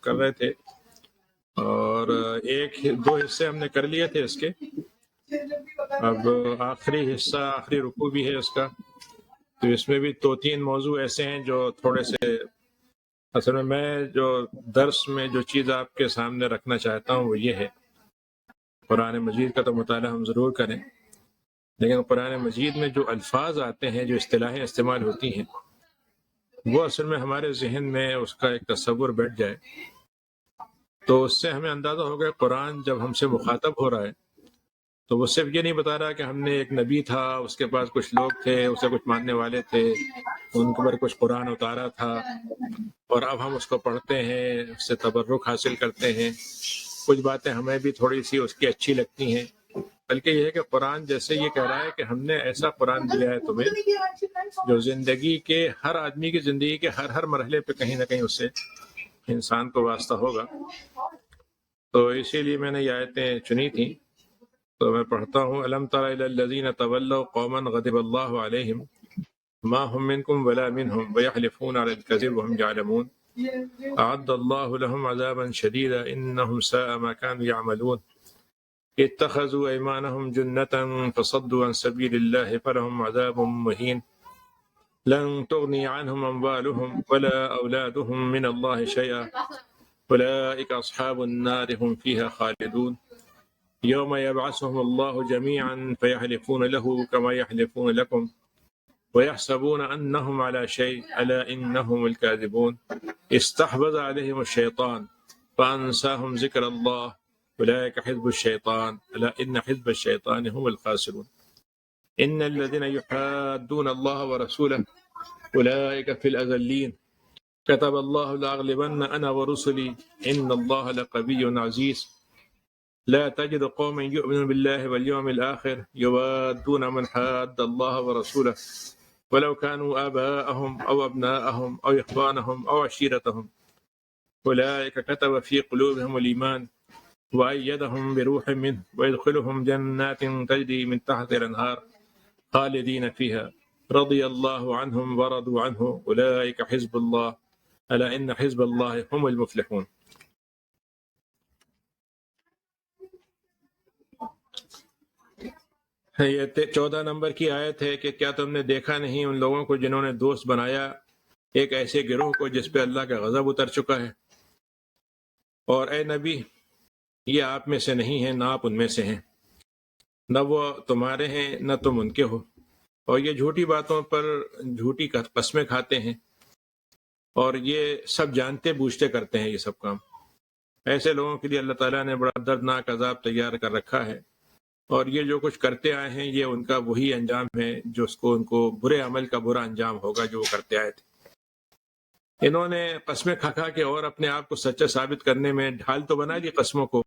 کر رہے تھے اور ایک دو حصے ہم نے کر لیے تھے اس کے. اب آخری حصہ آخری رکوع بھی ہے اس کا، تو اس میں بھی 2-3 موضوع ایسے ہیں جو تھوڑے سے اصل میں جو درس میں جو چیز آپ کے سامنے رکھنا چاہتا ہوں وہ یہ ہے، قرآن مجید کا تو مطالعہ ہم ضرور کریں، لیکن قرآن مجید میں جو الفاظ آتے ہیں، جو اصطلاحیں استعمال ہوتی ہیں، وہ اصل میں ہمارے ذہن میں اس کا ایک تصور بیٹھ جائے تو اس سے ہمیں اندازہ ہوگا قرآن جب ہم سے مخاطب ہو رہا ہے تو وہ صرف یہ نہیں بتا رہا کہ ہم نے ایک نبی تھا، اس کے پاس کچھ لوگ تھے، اسے کچھ ماننے والے تھے، ان کے اوپر کچھ قرآن اتارا تھا اور اب ہم اس کو پڑھتے ہیں، اس سے تبرک حاصل کرتے ہیں، کچھ باتیں ہمیں بھی تھوڑی سی اس کی اچھی لگتی ہیں، بلکہ یہ ہے کہ قرآن جیسے یہ کہہ رہا ہے کہ ہم نے ایسا قرآن دیا ہے تمہیں جو زندگی کے ہر آدمی کی زندگی کے ہر مرحلے پہ کہیں نہ کہیں اس سے انسان کو واسطہ ہوگا. تو اسی لیے میں نے یہ آیتیں چنی تھیں، تو میں پڑھتا ہوں. الم تر الی الذین تولوا قوما غضب اللہ علیہم ما هم منکم ولا منهم ويحلفون على الكذب وهم يعلمون اعد اللہ لهم عذابا شدیدا انهم ساء ما كانوا يعملون اتخذوا ايمانهم جنة فصدوا عن سبيل الله فلهم عذاب مهين لن تغني عنهم اموالهم ولا اولادهم من الله شيئا اولئك اصحاب النار هم فيها خالدون يوم يبعثهم الله جميعا فيحلفون له كما يحلفون لكم ويحسبون أنهم على شيء ألا إنهم الكاذبون استحوذ عليهم الشيطان فأنساهم ذكر الله أولئك حزب الشيطان ألا إن حزب الشيطان هم الخاسرون إن الذين يحادون الله ورسوله أولئك في الأذلين كتب الله لأغلبن أنا ورسلي إن الله لقوي عزيز لا تجد قوما يؤمنون بالله واليوم الآخر يوادون من حاد الله ورسوله ولو كانوا آباءهم أو أبناءهم أو إخوانهم أو عشيرتهم أولئك كتب في قلوبهم الإيمان وأيدهم بروح منه ويدخلهم جنات تجري من تحت الأنهار خالدين فيها رضي الله عنهم ورضوا عنه أولئك حزب الله ألا إن حزب الله هم المفلحون. یہ 14 نمبر کی آیت ہے کہ کیا تم نے دیکھا نہیں ان لوگوں کو جنہوں نے دوست بنایا ایک ایسے گروہ کو جس پہ اللہ کا غضب اتر چکا ہے، اور اے نبی یہ آپ میں سے نہیں ہیں، نہ آپ ان میں سے ہیں، نہ وہ تمہارے ہیں نہ تم ان کے ہو، اور یہ جھوٹی باتوں پر جھوٹی قسمیں کھاتے ہیں اور یہ سب جانتے بوجھتے کرتے ہیں یہ سب کام. ایسے لوگوں کے لیے اللہ تعالیٰ نے بڑا دردناک عذاب تیار کر رکھا ہے، اور یہ جو کچھ کرتے آئے ہیں یہ ان کا وہی انجام ہے جو ان کو برے عمل کا برا انجام ہوگا جو وہ کرتے آئے تھے. انہوں نے قسمیں کھا کے اور اپنے آپ کو سچا ثابت کرنے میں ڈھال تو بنا لی قسموں کو،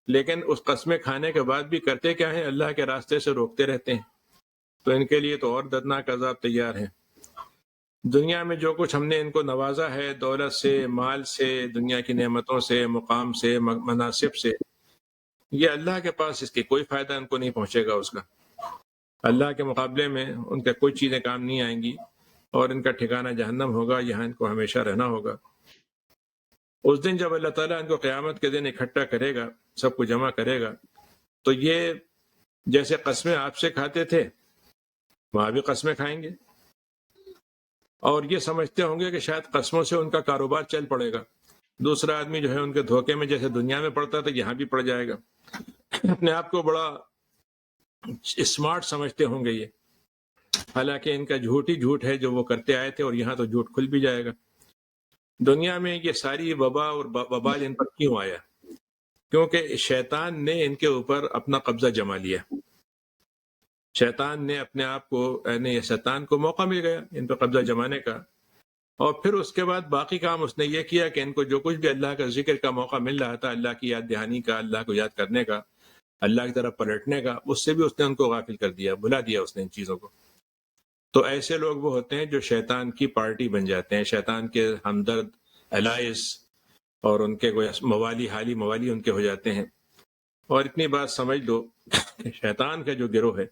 لیکن اس قسمیں کھانے کے بعد بھی کرتے کیا ہیں؟ اللہ کے راستے سے روکتے رہتے ہیں. تو ان کے لیے تو اور دردناک عذاب تیار ہے. دنیا میں جو کچھ ہم نے ان کو نوازا ہے، دولت سے، مال سے، دنیا کی نعمتوں سے، مقام سے، مناصب سے، یہ اللہ کے پاس اس کی کوئی فائدہ ان کو نہیں پہنچے گا. اس کا اللہ کے مقابلے میں ان کا کوئی چیزیں کام نہیں آئیں گی، اور ان کا ٹھکانہ جہنم ہوگا، یہاں ان کو ہمیشہ رہنا ہوگا. اس دن جب اللہ تعالیٰ ان کو قیامت کے دن اکٹھا کرے گا، سب کو جمع کرے گا، تو یہ جیسے قسمیں آپ سے کھاتے تھے وہاں بھی قسمیں کھائیں گے، اور یہ سمجھتے ہوں گے کہ شاید قسموں سے ان کا کاروبار چل پڑے گا. دوسرا آدمی جو ہے ان کے دھوکے میں جیسے دنیا میں پڑتا تھا یہاں بھی پڑ جائے گا. اپنے آپ کو بڑا اسمارٹ سمجھتے ہوں گے یہ، حالانکہ ان کا جھوٹ ہی جھوٹ ہے جو وہ کرتے آئے تھے، اور یہاں تو جھوٹ کھل بھی جائے گا. دنیا میں یہ ساری وبا اور وبال ان پر کیوں آیا؟ کیونکہ شیطان نے ان کے اوپر اپنا قبضہ جما لیا. شیطان نے اپنے آپ کو یعنی شیطان کو موقع مل گیا ان پہ قبضہ جمانے کا، اور پھر اس کے بعد باقی کام اس نے یہ کیا کہ ان کو جو کچھ بھی اللہ کا ذکر کا موقع مل رہا تھا، اللہ کی یاد دہانی کا، اللہ کو یاد کرنے کا، اللہ کی طرف پلٹنے کا، اس سے بھی اس نے ان کو غافل کر دیا، بھلا دیا اس نے ان چیزوں کو. تو ایسے لوگ وہ ہوتے ہیں جو شیطان کی پارٹی بن جاتے ہیں، شیطان کے ہمدرد، الائز، اور ان کے کوئی موالی، حالی موالی ان کے ہو جاتے ہیں. اور اتنی بات سمجھ لو کہ شیطان کا جو گروہ ہے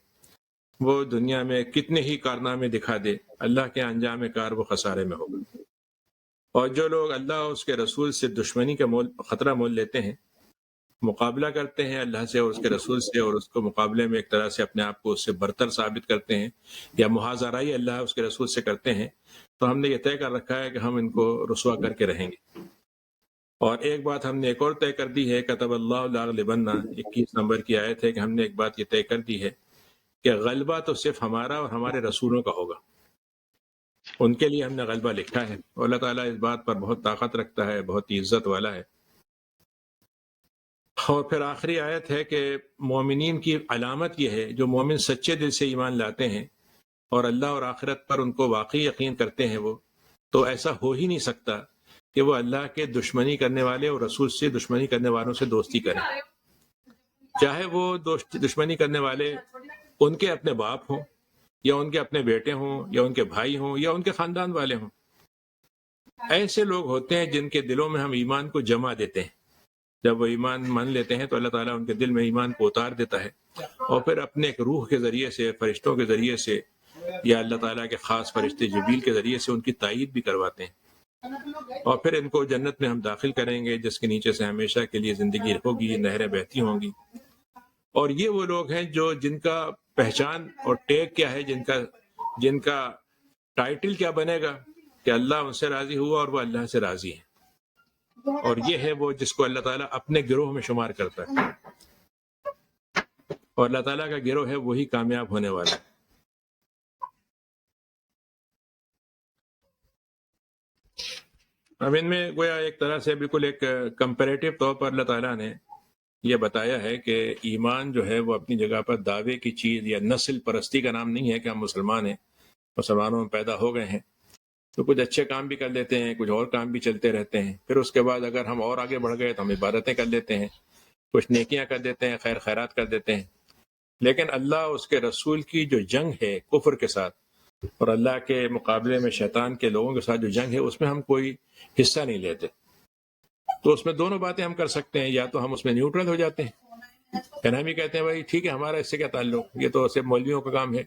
وہ دنیا میں کتنے ہی کارنامے دکھا دے، اللہ کے انجام کار وہ خسارے میں ہوگا. اور جو لوگ اللہ اور اس کے رسول سے دشمنی کا خطرہ مول لیتے ہیں، مقابلہ کرتے ہیں اللہ سے اور اس کے رسول سے، اور اس کو مقابلے میں ایک طرح سے اپنے آپ کو اس سے برتر ثابت کرتے ہیں، یا محاذرائی اللہ اس کے رسول سے کرتے ہیں، تو ہم نے یہ طے کر رکھا ہے کہ ہم ان کو رسوا کر کے رہیں گے۔ اور ایک بات ہم نے ایک اور طے کر دی ہے، کتب اللہ لاغلبن، 21 نمبر کی آیت ہے کہ ہم نے ایک بات یہ طے کر دی ہے کہ غلبہ تو صرف ہمارا اور ہمارے رسولوں کا ہوگا، ان کے لیے ہم نے غلبہ لکھا ہے، اور اللہ تعالیٰ اس بات پر بہت طاقت رکھتا ہے، بہت ہی عزت والا ہے۔ اور پھر آخری آیت ہے کہ مومنین کی علامت یہ ہے، جو مومن سچے دل سے ایمان لاتے ہیں اور اللہ اور آخرت پر ان کو واقعی یقین کرتے ہیں، وہ تو ایسا ہو ہی نہیں سکتا کہ وہ اللہ کے دشمنی کرنے والے اور رسول سے دشمنی کرنے والوں سے دوستی کریں، چاہے وہ دشمنی کرنے والے ان کے اپنے باپ ہوں، یا ان کے اپنے بیٹے ہوں، یا ان کے بھائی ہوں، یا ان کے خاندان والے ہوں۔ ایسے لوگ ہوتے ہیں جن کے دلوں میں ہم ایمان کو جمع دیتے ہیں، جب وہ ایمان مان لیتے ہیں تو اللہ تعالیٰ ان کے دل میں ایمان کو اتار دیتا ہے، اور پھر اپنے ایک روح کے ذریعے سے، فرشتوں کے ذریعے سے، یا اللہ تعالیٰ کے خاص فرشتے جبریل کے ذریعے سے ان کی تائید بھی کرواتے ہیں، اور پھر ان کو جنت میں ہم داخل کریں گے، جس کے نیچے سے ہمیشہ کے لیے زندگی ہوگی، نہریں بہتی ہوں گی۔ اور یہ وہ لوگ ہیں جن کا پہچان اور ٹیگ کیا ہے، جن کا ٹائٹل کیا بنے گا کہ اللہ ان سے راضی ہوا اور وہ اللہ سے راضی ہے، اور یہ ہے وہ جس کو اللہ تعالیٰ اپنے گروہ میں شمار کرتا ہے، اور اللہ تعالیٰ کا گروہ ہے وہی کامیاب ہونے والا ہے۔ اب ان میں گویا ایک طرح سے بالکل ایک کمپیریٹو طور پر اللہ تعالیٰ نے یہ بتایا ہے کہ ایمان جو ہے وہ اپنی جگہ پر دعوے کی چیز یا نسل پرستی کا نام نہیں ہے کہ ہم مسلمان ہیں، مسلمانوں میں پیدا ہو گئے ہیں تو کچھ اچھے کام بھی کر لیتے ہیں، کچھ اور کام بھی چلتے رہتے ہیں، پھر اس کے بعد اگر ہم اور آگے بڑھ گئے تو ہم عبادتیں کر لیتے ہیں، کچھ نیکیاں کر دیتے ہیں، خیر خیرات کر دیتے ہیں، لیکن اللہ اس کے رسول کی جو جنگ ہے کفر کے ساتھ، اور اللہ کے مقابلے میں شیطان کے لوگوں کے ساتھ جو جنگ ہے، اس میں ہم کوئی حصہ نہیں لیتے۔ تو اس میں دونوں باتیں ہم کر سکتے ہیں، یا تو ہم اس میں نیوٹرل ہو جاتے ہیں، پھر ہم ہی کہتے ہیں بھائی ٹھیک ہے، ہمارا اس سے کیا تعلق، یہ تو صرف مولویوں کا کام ہے،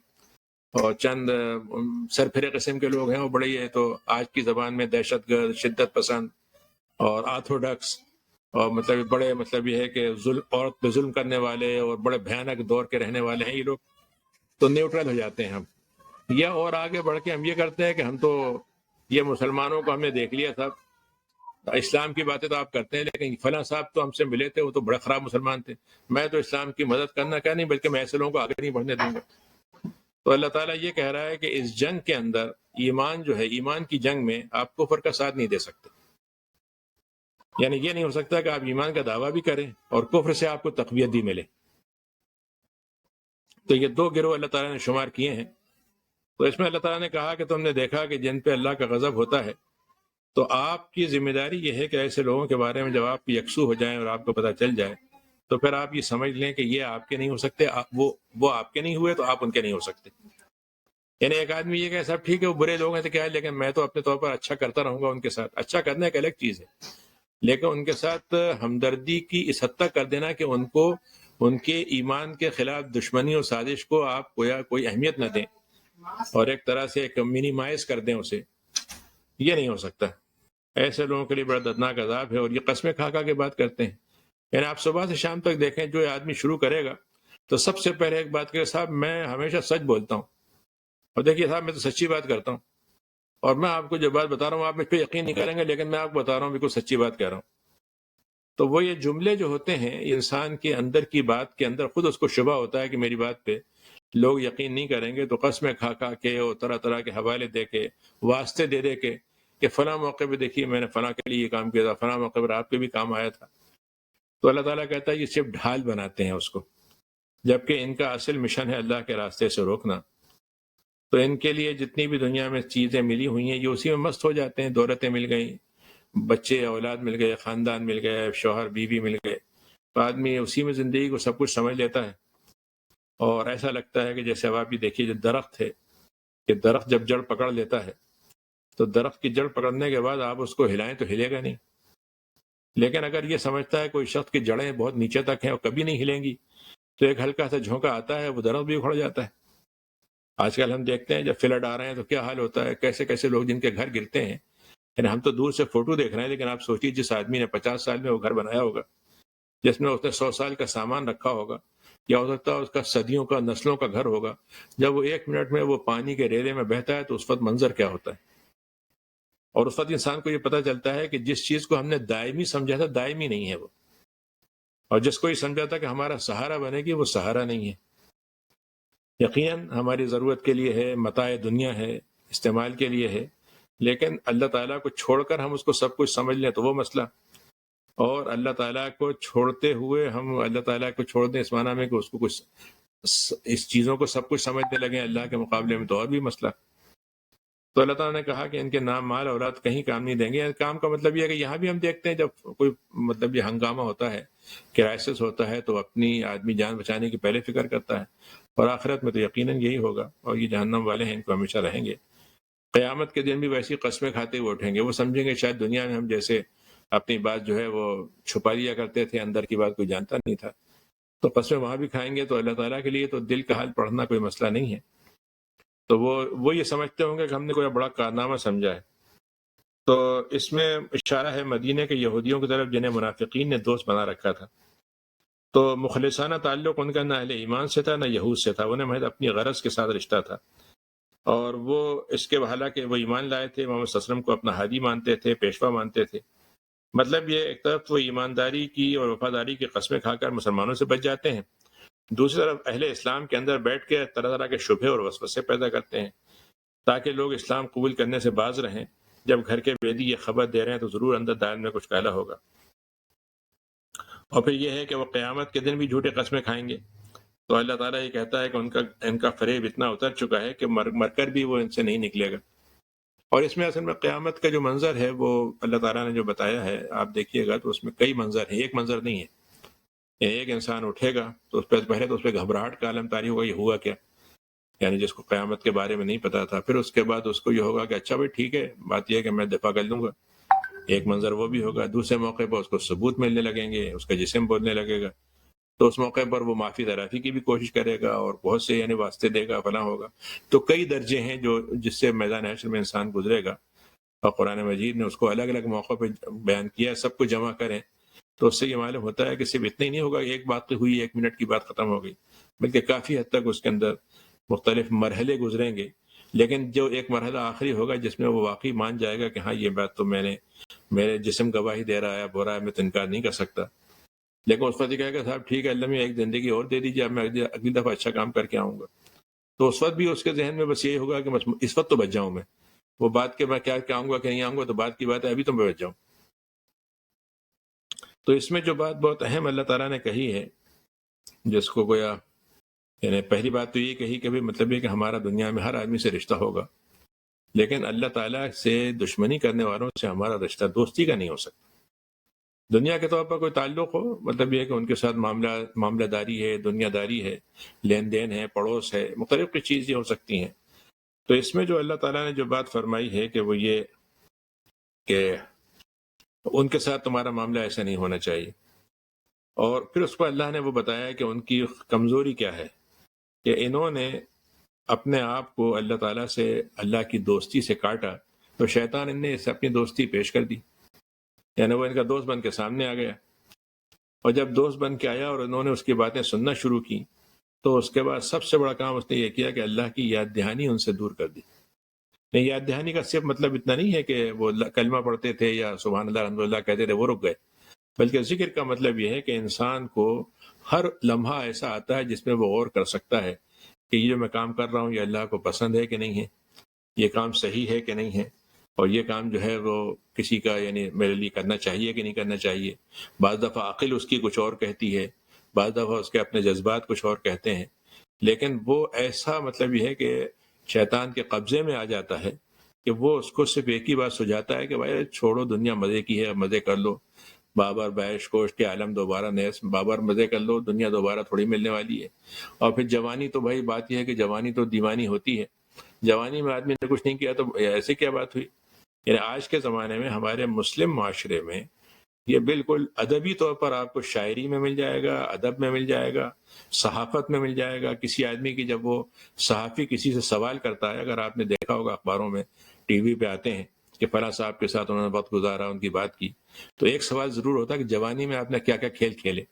اور چند سرپھرے قسم کے لوگ ہیں، وہ بڑے یہ تو آج کی زبان میں دہشت گرد، شدت پسند اور آرتھوڈکس، اور مطلب بڑے مطلب یہ ہے کہ عورت پہ ظلم کرنے والے اور بڑے بھیانک دور کے رہنے والے ہیں یہ لوگ، تو نیوٹرل ہو جاتے ہیں ہم۔ یا اور آگے بڑھ کے ہم یہ کرتے ہیں کہ ہم تو یہ مسلمانوں کو ہم نے دیکھ لیا تھا، اسلام کی باتیں تو آپ کرتے ہیں، لیکن فلاں صاحب تو ہم سے ملے تھے، وہ تو بڑے خراب مسلمان تھے، میں تو اسلام کی مدد کرنا کیا نہیں بلکہ میں ایسے لوگوں کو آگے نہیں بڑھنے دوں گا۔ تو اللہ تعالیٰ یہ کہہ رہا ہے کہ اس جنگ کے اندر ایمان جو ہے، ایمان کی جنگ میں آپ کفر کا ساتھ نہیں دے سکتے، یعنی یہ نہیں ہو سکتا کہ آپ ایمان کا دعویٰ بھی کریں اور کفر سے آپ کو تقویت بھی ملے۔ تو یہ دو گروہ اللہ تعالیٰ نے شمار کیے ہیں۔ تو اس میں اللہ تعالیٰ نے کہا کہ تم نے دیکھا کہ جن پہ اللہ کا غضب ہوتا ہے، تو آپ کی ذمہ داری یہ ہے کہ ایسے لوگوں کے بارے میں جب آپ یکسو ہو جائیں اور آپ کو پتہ چل جائے تو پھر آپ یہ سمجھ لیں کہ یہ آپ کے نہیں ہو سکتے، وہ آپ کے نہیں ہوئے تو آپ ان کے نہیں ہو سکتے۔ یعنی ایک آدمی یہ کہ صاحب ٹھیک ہے وہ برے لوگ ہیں تو کیا ہے، لیکن میں تو اپنے طور پر اچھا کرتا رہوں گا ان کے ساتھ۔ اچھا کرنا ایک الگ چیز ہے، لیکن ان کے ساتھ ہمدردی کی اس حد تک کر دینا کہ ان کو ان کے ایمان کے خلاف دشمنی اور سازش کو آپ کوئی اہمیت نہ دیں اور ایک طرح سے ایک منیمائز کر دیں اسے، یہ نہیں ہو سکتا۔ ایسے لوگوں کے لیے بڑا دردناک عذاب ہے، اور یہ قسمیں کھا کھا کے بات کرتے ہیں۔ یعنی آپ صبح سے شام تک دیکھیں، جو آدمی شروع کرے گا تو سب سے پہلے ایک بات کہ صاحب میں ہمیشہ سچ بولتا ہوں، اور دیکھیے صاحب میں تو سچی بات کرتا ہوں، اور میں آپ کو جو بات بتا رہا ہوں آپ مجھ پہ یقین نہیں کریں گے، لیکن میں آپ کو بتا رہا ہوں بالکل سچی بات کہہ رہا ہوں۔ تو وہ یہ جملے جو ہوتے ہیں، انسان کے اندر کی بات کے اندر خود اس کو شبہ ہوتا ہے کہ میری بات پہ لوگ یقین نہیں کریں گے، تو قسمیں کھا کھا کے اور طرح طرح کے حوالے دے کے، واسطے دے دے کے کہ فلاں موقع پہ دیکھیے میں نے فلاں کے لیے یہ کام کیا تھا، فلاں موقع پر آپ کے بھی کام آیا تھا۔ تو اللہ تعالیٰ کہتا ہے یہ صرف ڈھال بناتے ہیں اس کو، جبکہ ان کا اصل مشن ہے اللہ کے راستے سے روکنا۔ تو ان کے لیے جتنی بھی دنیا میں چیزیں ملی ہوئی ہیں یہ اسی میں مست ہو جاتے ہیں، دولتیں مل گئیں، بچے اولاد مل گئے، خاندان مل گئے، شوہر بیوی مل گئے، تو آدمی اسی میں زندگی کو سب کچھ سمجھ لیتا ہے، اور ایسا لگتا ہے کہ جیسے اب آپ بھی دیکھیے جو درخت ہے، کہ درخت جب جڑ پکڑ لیتا ہے تو درخت کی جڑ پکڑنے کے بعد آپ اس کو ہلائیں تو ہلے گا نہیں، لیکن اگر یہ سمجھتا ہے کوئی شخص کی جڑیں بہت نیچے تک ہیں اور کبھی نہیں ہلیں گی تو ایک ہلکا سا جھونکا آتا ہے وہ درخت بھی اکھڑ جاتا ہے۔ آج کل ہم دیکھتے ہیں جب فلڈ آ رہے ہیں تو کیا حال ہوتا ہے، کیسے کیسے لوگ جن کے گھر گرتے ہیں، یعنی ہم تو دور سے فوٹو دیکھ رہے ہیں، لیکن آپ سوچیے جس آدمی نے 50 سال میں وہ گھر بنایا ہوگا، جس میں اس نے 100 سال کا سامان رکھا ہوگا، یا ہو سکتا ہے اس کا صدیوں کا نسلوں کا گھر ہوگا، جب وہ 1 منٹ میں وہ پانی کے ریلے میں بہتا ہے تو اس وقت منظر کیا ہوتا ہے. اور اس وقت انسان کو یہ پتہ چلتا ہے کہ جس چیز کو ہم نے دائمی سمجھا تھا دائمی نہیں ہے وہ، اور جس کو یہ سمجھا تھا کہ ہمارا سہارا بنے گی وہ سہارا نہیں ہے. یقیناً ہماری ضرورت کے لیے ہے، متاع دنیا ہے، استعمال کے لیے ہے، لیکن اللہ تعالیٰ کو چھوڑ کر ہم اس کو سب کچھ سمجھ لیں تو وہ مسئلہ، اور اللہ تعالیٰ کو چھوڑتے ہوئے ہم اللہ تعالیٰ کو چھوڑ دیں اس معنی میں کہ اس کو کچھ اس چیزوں کو سب کچھ سمجھنے لگیں اللہ کے مقابلے میں، تو اور بھی مسئلہ. تو اللہ تعالیٰ نے کہا کہ ان کے نام مال اولاد کہیں کام نہیں دیں گے. کام کا مطلب یہ ہے کہ یہاں بھی ہم دیکھتے ہیں جب کوئی مطلب یہ ہنگامہ ہوتا ہے، کرائسس ہوتا ہے، تو اپنی آدمی جان بچانے کی پہلے فکر کرتا ہے، اور آخرت میں تو یقیناً یہی ہوگا، اور یہ جہنم والے ہیں، ان کو ہمیشہ رہیں گے. قیامت کے دن بھی ویسی قسمیں کھاتے ہوئے اٹھیں گے. وہ سمجھیں گے شاید دنیا میں ہم جیسے اپنی بات جو ہے وہ چھپا لیا کرتے تھے، اندر کی بات کوئی جانتا نہیں تھا، تو قسمیں وہاں بھی کھائیں گے. تو اللہ تعالیٰ کے لیے تو دل کا حال پڑھنا کوئی مسئلہ نہیں ہے. تو وہ یہ سمجھتے ہوں گے کہ ہم نے کوئی بڑا کارنامہ سمجھا ہے. تو اس میں اشارہ ہے مدینے کے یہودیوں کی طرف جنہیں منافقین نے دوست بنا رکھا تھا. تو مخلصانہ تعلق ان کا نہ اہل ایمان سے تھا نہ یہود سے تھا، انہیں محض اپنی غرض کے ساتھ رشتہ تھا. اور وہ اس کے حالانکہ وہ ایمان لائے تھے، محمد صلی اللہ علیہ وسلم کو اپنا ہادی مانتے تھے، پیشوا مانتے تھے. مطلب یہ ایک طرف وہ ایمانداری کی اور وفاداری کی قسمیں کھا کر مسلمانوں سے بچ جاتے ہیں، دوسری طرف اہل اسلام کے اندر بیٹھ کے طرح طرح کے شبہے اور وسوسے پیدا کرتے ہیں تاکہ لوگ اسلام قبول کرنے سے باز رہیں. جب گھر کے بیدی یہ خبر دے رہے ہیں تو ضرور اندر دائر میں کچھ کالا ہوگا. اور پھر یہ ہے کہ وہ قیامت کے دن بھی جھوٹے قسمیں کھائیں گے. تو اللہ تعالیٰ یہ کہتا ہے کہ ان کا فریب اتنا اتر چکا ہے کہ مر کر بھی وہ ان سے نہیں نکلے گا. اور اس میں اصل میں قیامت کا جو منظر ہے وہ اللہ تعالیٰ نے جو بتایا ہے آپ دیکھیے گا تو اس میں کئی منظر ہیں، ایک منظر نہیں ہے. ایک انسان اٹھے گا تو اس پہ پہلے تو اس پہ گھبراہٹ کا عالم طاری ہوگا، یہ ہوا کیا، یعنی جس کو قیامت کے بارے میں نہیں پتا تھا. پھر اس کے بعد اس کو یہ ہوگا کہ اچھا بھائی ٹھیک ہے، بات یہ ہے کہ میں دفاع کر لوں گا. ایک منظر وہ بھی ہوگا. دوسرے موقع پر اس کو ثبوت ملنے لگیں گے، اس کا جسم بولنے لگے گا، تو اس موقع پر وہ معافی درافی کی بھی کوشش کرے گا اور بہت سے یعنی واسطے دے گا، فلاں ہوگا. تو کئی درجے ہیں جو جس سے میدان حشر میں انسان گزرے گا، اور قرآن مجید نے اس کو الگ الگ موقع پہ بیان کیا. سب کو جمع کریں تو اس سے یہ معلوم ہوتا ہے کہ صرف اتنا ہی نہیں ہوگا ایک بات ہوئی 1 منٹ کی بات ختم ہو گئی، بلکہ کافی حد تک اس کے اندر مختلف مرحلے گزریں گے. لیکن جو ایک مرحلہ آخری ہوگا جس میں وہ واقعی مان جائے گا کہ ہاں یہ بات تو میرے جسم گواہی دے رہا ہے، اب ہو رہا ہے، میں تو انکار نہیں کر سکتا. لیکن اس وقت یہ کہے گا صاحب ٹھیک ہے اللہ میں ایک زندگی اور دے دیجیے، اب میں اگلی دفعہ اچھا کام کر کے آؤں گا. تو اس وقت بھی اس کے ذہن میں بس یہی ہوگا کہ اس وقت تو بچ جاؤں میں، وہ بات کے میں کیا آؤں گا کہ نہیں آؤں گا تو بات کی بات ہے، ابھی تو میں بچ جاؤں. تو اس میں جو بات بہت اہم اللہ تعالیٰ نے کہی ہے، جس کو گویا یعنی پہلی بات تو یہ کہی کہ بھی مطلب یہ کہ ہمارا دنیا میں ہر آدمی سے رشتہ ہوگا، لیکن اللہ تعالیٰ سے دشمنی کرنے والوں سے ہمارا رشتہ دوستی کا نہیں ہو سکتا. دنیا کے طور پر کوئی تعلق ہو، مطلب یہ کہ ان کے ساتھ معاملہ داری ہے، دنیا داری ہے، لین دین ہے، پڑوس ہے، مختلف کی چیزیں ہو سکتی ہیں. تو اس میں جو اللہ تعالیٰ نے جو بات فرمائی ہے کہ وہ یہ کہ ان کے ساتھ تمہارا معاملہ ایسا نہیں ہونا چاہیے. اور پھر اس کو اللہ نے وہ بتایا کہ ان کی کمزوری کیا ہے، کہ انہوں نے اپنے آپ کو اللہ تعالیٰ سے، اللہ کی دوستی سے کاٹا، تو شیطان ان نے اسے اپنی دوستی پیش کر دی، یعنی وہ ان کا دوست بن کے سامنے آ گیا. اور جب دوست بن کے آیا اور انہوں نے اس کی باتیں سننا شروع کی، تو اس کے بعد سب سے بڑا کام اس نے یہ کیا کہ اللہ کی یاد دہانی ان سے دور کر دی. نہیں، یاد دہانی کا صرف مطلب اتنا نہیں ہے کہ وہ کلمہ پڑھتے تھے یا سبحان اللہ الحمد للہ کہتے تھے وہ رک گئے، بلکہ ذکر کا مطلب یہ ہے کہ انسان کو ہر لمحہ ایسا آتا ہے جس میں وہ غور کر سکتا ہے کہ یہ جو میں کام کر رہا ہوں یہ اللہ کو پسند ہے کہ نہیں ہے، یہ کام صحیح ہے کہ نہیں ہے، اور یہ کام جو ہے وہ کسی کا یعنی میرے لیے کرنا چاہیے کہ نہیں کرنا چاہیے. بعض دفعہ عقل اس کی کچھ اور کہتی ہے، بعض دفعہ اس کے اپنے جذبات کچھ اور کہتے ہیں، لیکن وہ ایسا مطلب یہ ہے کہ شیطان کے قبضے میں آ جاتا ہے کہ وہ اس کو صرف ایک ہی بات سجاتا ہے کہ بھائی چھوڑو، دنیا مزے کی ہے، مزے کر لو، بابر بیش کوش کے عالم دوبارہ نیس، بابر مزے کر لو، دنیا دوبارہ تھوڑی ملنے والی ہے. اور پھر جوانی تو بھائی بات یہ ہے کہ جوانی تو دیوانی ہوتی ہے، جوانی میں آدمی نے کچھ نہیں کیا تو ایسے کیا بات ہوئی. یعنی آج کے زمانے میں ہمارے مسلم معاشرے میں یہ بالکل ادبی طور پر آپ کو شاعری میں مل جائے گا، ادب میں مل جائے گا، صحافت میں مل جائے گا. کسی آدمی کی جب وہ صحافی کسی سے سوال کرتا ہے، اگر آپ نے دیکھا ہوگا اخباروں میں، ٹی وی پہ آتے ہیں، کہ فلاں صاحب کے ساتھ انہوں نے وقت گزارا، ان کی بات کی، تو ایک سوال ضرور ہوتا ہے کہ جوانی میں آپ نے کیا کیا کھیل کھیلے،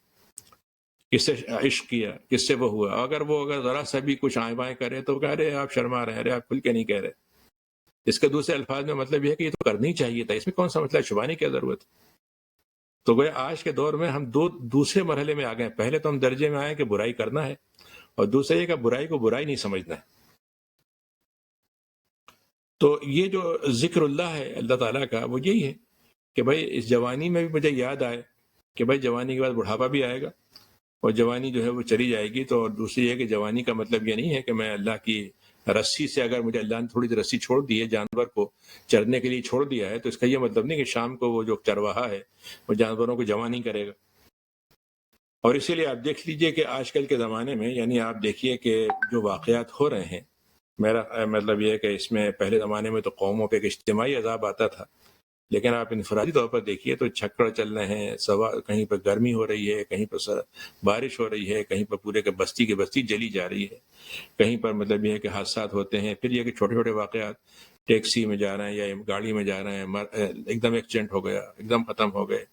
کس سے عشق کیا، کس سے وہ ہوا. اگر ذرا سا بھی کچھ آئیں بائیں کرے تو کہہ رہے آپ شرما رہے ہیں، ارے آپ کھل کے نہیں کہہ رہے. اس کے دوسرے الفاظ میں مطلب یہ ہے کہ یہ تو کرنی چاہیے تھا، اس میں کون سا مسئلہ چھپانے کی ضرورت. تو گویا آج کے دور میں ہم دوسرے مرحلے میں آ گئے. پہلے تو ہم درجے میں آئے کہ برائی کرنا ہے، اور دوسرے یہ کہ برائی کو برائی نہیں سمجھنا ہے. تو یہ جو ذکر اللہ ہے اللہ تعالیٰ کا، وہ یہی ہے کہ بھائی اس جوانی میں بھی مجھے یاد آئے کہ بھائی جوانی کے بعد بڑھاپا بھی آئے گا، اور جوانی جو ہے وہ چلی جائے گی. تو اور دوسری یہ کہ جوانی کا مطلب یہ نہیں ہے کہ میں اللہ کی رسی سے، اگر مجھے اللہ نے تھوڑی سی رسی چھوڑ دی ہے، جانور کو چرنے کے لیے چھوڑ دیا ہے، تو اس کا یہ مطلب نہیں کہ شام کو وہ جو چرواہا ہے وہ جانوروں کو جمع نہیں کرے گا. اور اسی لیے آپ دیکھ لیجئے کہ آج کل کے زمانے میں، یعنی آپ دیکھیے کہ جو واقعات ہو رہے ہیں، میرا مطلب یہ ہے کہ اس میں پہلے زمانے میں تو قوموں پہ ایک اجتماعی عذاب آتا تھا، لیکن آپ انفرادی طور پر دیکھیے تو چھکڑ چل رہے ہیں، کہیں پر گرمی ہو رہی ہے، کہیں پر بارش ہو رہی ہے، کہیں پر پورے کے بستی کی بستی جلی جا رہی ہے، کہیں پر مطلب یہ ہے کہ حادثات ہوتے ہیں. پھر یہ کہ چھوٹے چھوٹے واقعات، ٹیکسی میں جا رہے ہیں یا گاڑی میں جا رہے ہیں، ایک دم ایکسیڈنٹ ہو گیا، ایک دم ختم ہو گئے.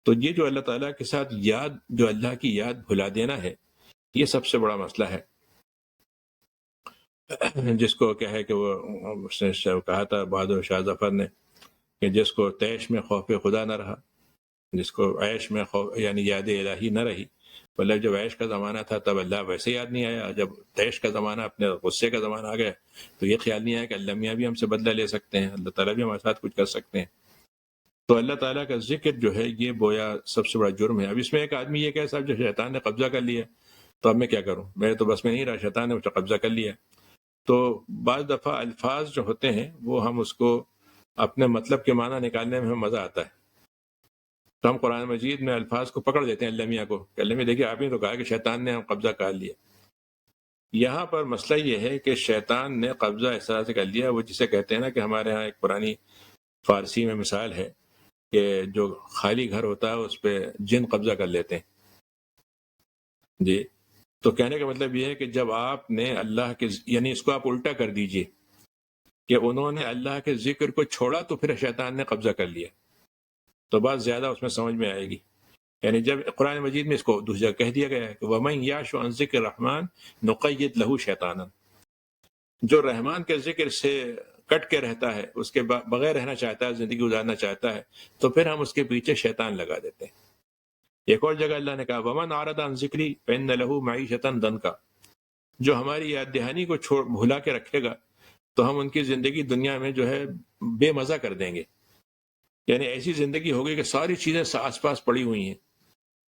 تو یہ جو اللہ تعالیٰ کے ساتھ جو اللہ کی یاد بھلا دینا ہے، یہ سب سے بڑا مسئلہ ہے. جس کو کیا ہے کہ وہ اس نے کہا تھا بہادر شاہ ظفر نے کہ جس کو تیش میں خوف خدا نہ رہا، جس کو عیش میں یعنی یاد الہی نہ رہی، مطلب جب عیش کا زمانہ تھا تب اللہ ویسے یاد نہیں آیا، جب تیش کا زمانہ، اپنے غصے کا زمانہ آ گیا تو یہ خیال نہیں آیا کہ اللہ میاں بھی ہم سے بدلہ لے سکتے ہیں، اللہ تعالیٰ بھی ہمارے ساتھ کچھ کر سکتے ہیں. تو اللہ تعالیٰ کا ذکر جو ہے یہ گویا سب سے بڑا جرم ہے. اب اس میں ایک آدمی یہ کہے صاحب جو شیطان نے قبضہ کر لیا تو اب میں کیا کروں، میرے تو بس میں نہیں رہا، شیطان نے مجھ پر قبضہ کر لیا. تو بعض دفعہ الفاظ جو ہوتے ہیں وہ ہم اس کو اپنے مطلب کے معنی نکالنے میں ہمیں مزہ آتا ہے. تو ہم قرآن مجید میں الفاظ کو پکڑ لیتے ہیں اللہ میاں کو کہ اللہ میاں دیکھیے آپ نے تو کہا کہ شیطان نے ہم قبضہ کر لیا. یہاں پر مسئلہ یہ ہے کہ شیطان نے قبضہ اس طرح سے کر لیا، وہ جسے کہتے ہیں نا کہ ہمارے ہاں ایک پرانی فارسی میں مثال ہے کہ جو خالی گھر ہوتا ہے اس پہ جن قبضہ کر لیتے ہیں. جی، تو کہنے کا مطلب یہ ہے کہ جب آپ نے اللہ کے، یعنی اس کو آپ الٹا کر دیجئے کہ انہوں نے اللہ کے ذکر کو چھوڑا تو پھر شیطان نے قبضہ کر لیا، تو بات زیادہ اس میں سمجھ میں آئے گی. یعنی جب قرآن مجید میں اس کو دوسری جگہ کہہ دیا گیا ہے کہ وَمَن يَعْشُ عَن ذِكْرِ الرَّحْمَنِ نُقَيِّضْ لَهُ شَيْطَانًا، جو رحمان کے ذکر سے کٹ کے رہتا ہے، اس کے بغیر رہنا چاہتا ہے، زندگی گزارنا چاہتا ہے، تو پھر ہم اس کے پیچھے شیطان لگا دیتے ہیں. ایک اور جگہ اللہ نے کہا وَمَنْ أَعْرَضَ عَن ذِكْرِي فَإِنَّ لَهُ مَعِيشَةً ضَنْكًا، جو ہماری یاد دہانی کو بھلا کے رکھے گا تو ہم ان کی زندگی دنیا میں جو ہے بے مزہ کر دیں گے. یعنی ایسی زندگی ہوگی کہ ساری چیزیں آس پاس پڑی ہوئی ہیں،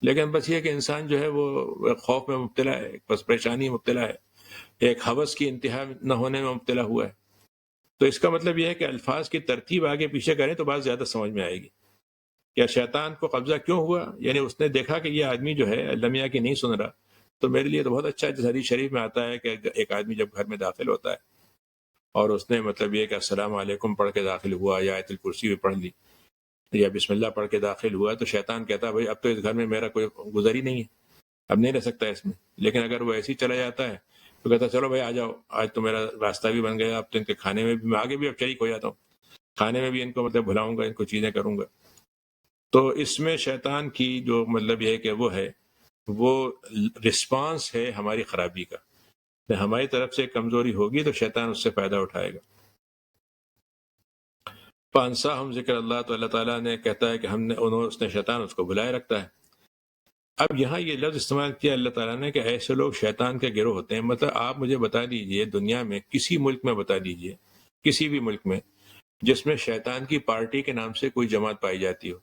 لیکن بس یہ کہ انسان جو ہے وہ خوف میں مبتلا ہے، بس پریشانی میں مبتلا ہے، ایک ہوس کی انتہا نہ ہونے میں مبتلا ہوا ہے. تو اس کا مطلب یہ ہے کہ الفاظ کی ترتیب آگے پیچھے کریں تو بات زیادہ سمجھ میں آئے گی. کیا شیطان کو قبضہ کیوں ہوا؟ یعنی اس نے دیکھا کہ یہ آدمی جو ہے اللہ میاں کی نہیں سن رہا، تو میرے لیے تو بہت اچھا ہے. حدیث شریف میں آتا ہے کہ ایک آدمی جب گھر میں داخل ہوتا ہے اور اس نے مطلب یہ کہ السلام علیکم پڑھ کے داخل ہوا یا آیت الکرسی بھی پڑھ لی یا بسم اللہ پڑھ کے داخل ہوا، تو شیطان کہتا ہے بھائی اب تو اس گھر میں میرا کوئی گزر ہی نہیں ہے، اب نہیں رہ سکتا اس میں. لیکن اگر وہ ایسے ہی چلا جاتا ہے تو کہتا ہے چلو بھائی آ جاؤ، آج تو میرا راستہ بھی بن گیا، اب تو ان کے کھانے میں بھی میں آگے بھی اب شریک ہو جاتا ہوں، کھانے میں بھی ان کو مطلب بھلاؤں گا، ان کو چیزیں کروں گا. تو اس میں شیطان کی جو مطلب یہ ہے کہ وہ ہے، وہ رسپانس ہے ہماری خرابی کا. ہماری طرف سے کمزوری ہوگی تو شیطان اس سے فائدہ اٹھائے گا. پانسا ہم ذکر اللہ، تو اللہ تعالیٰ نے کہتا ہے کہ اس نے شیطان اس کو بلائے رکھتا ہے. اب یہاں یہ لفظ استعمال کیا اللہ تعالیٰ نے کہ ایسے لوگ شیطان کے گروہ ہوتے ہیں. مطلب آپ مجھے بتا دیجئے دنیا میں کسی ملک میں بتا دیجئے، کسی بھی ملک میں جس میں شیطان کی پارٹی کے نام سے کوئی جماعت پائی جاتی ہو.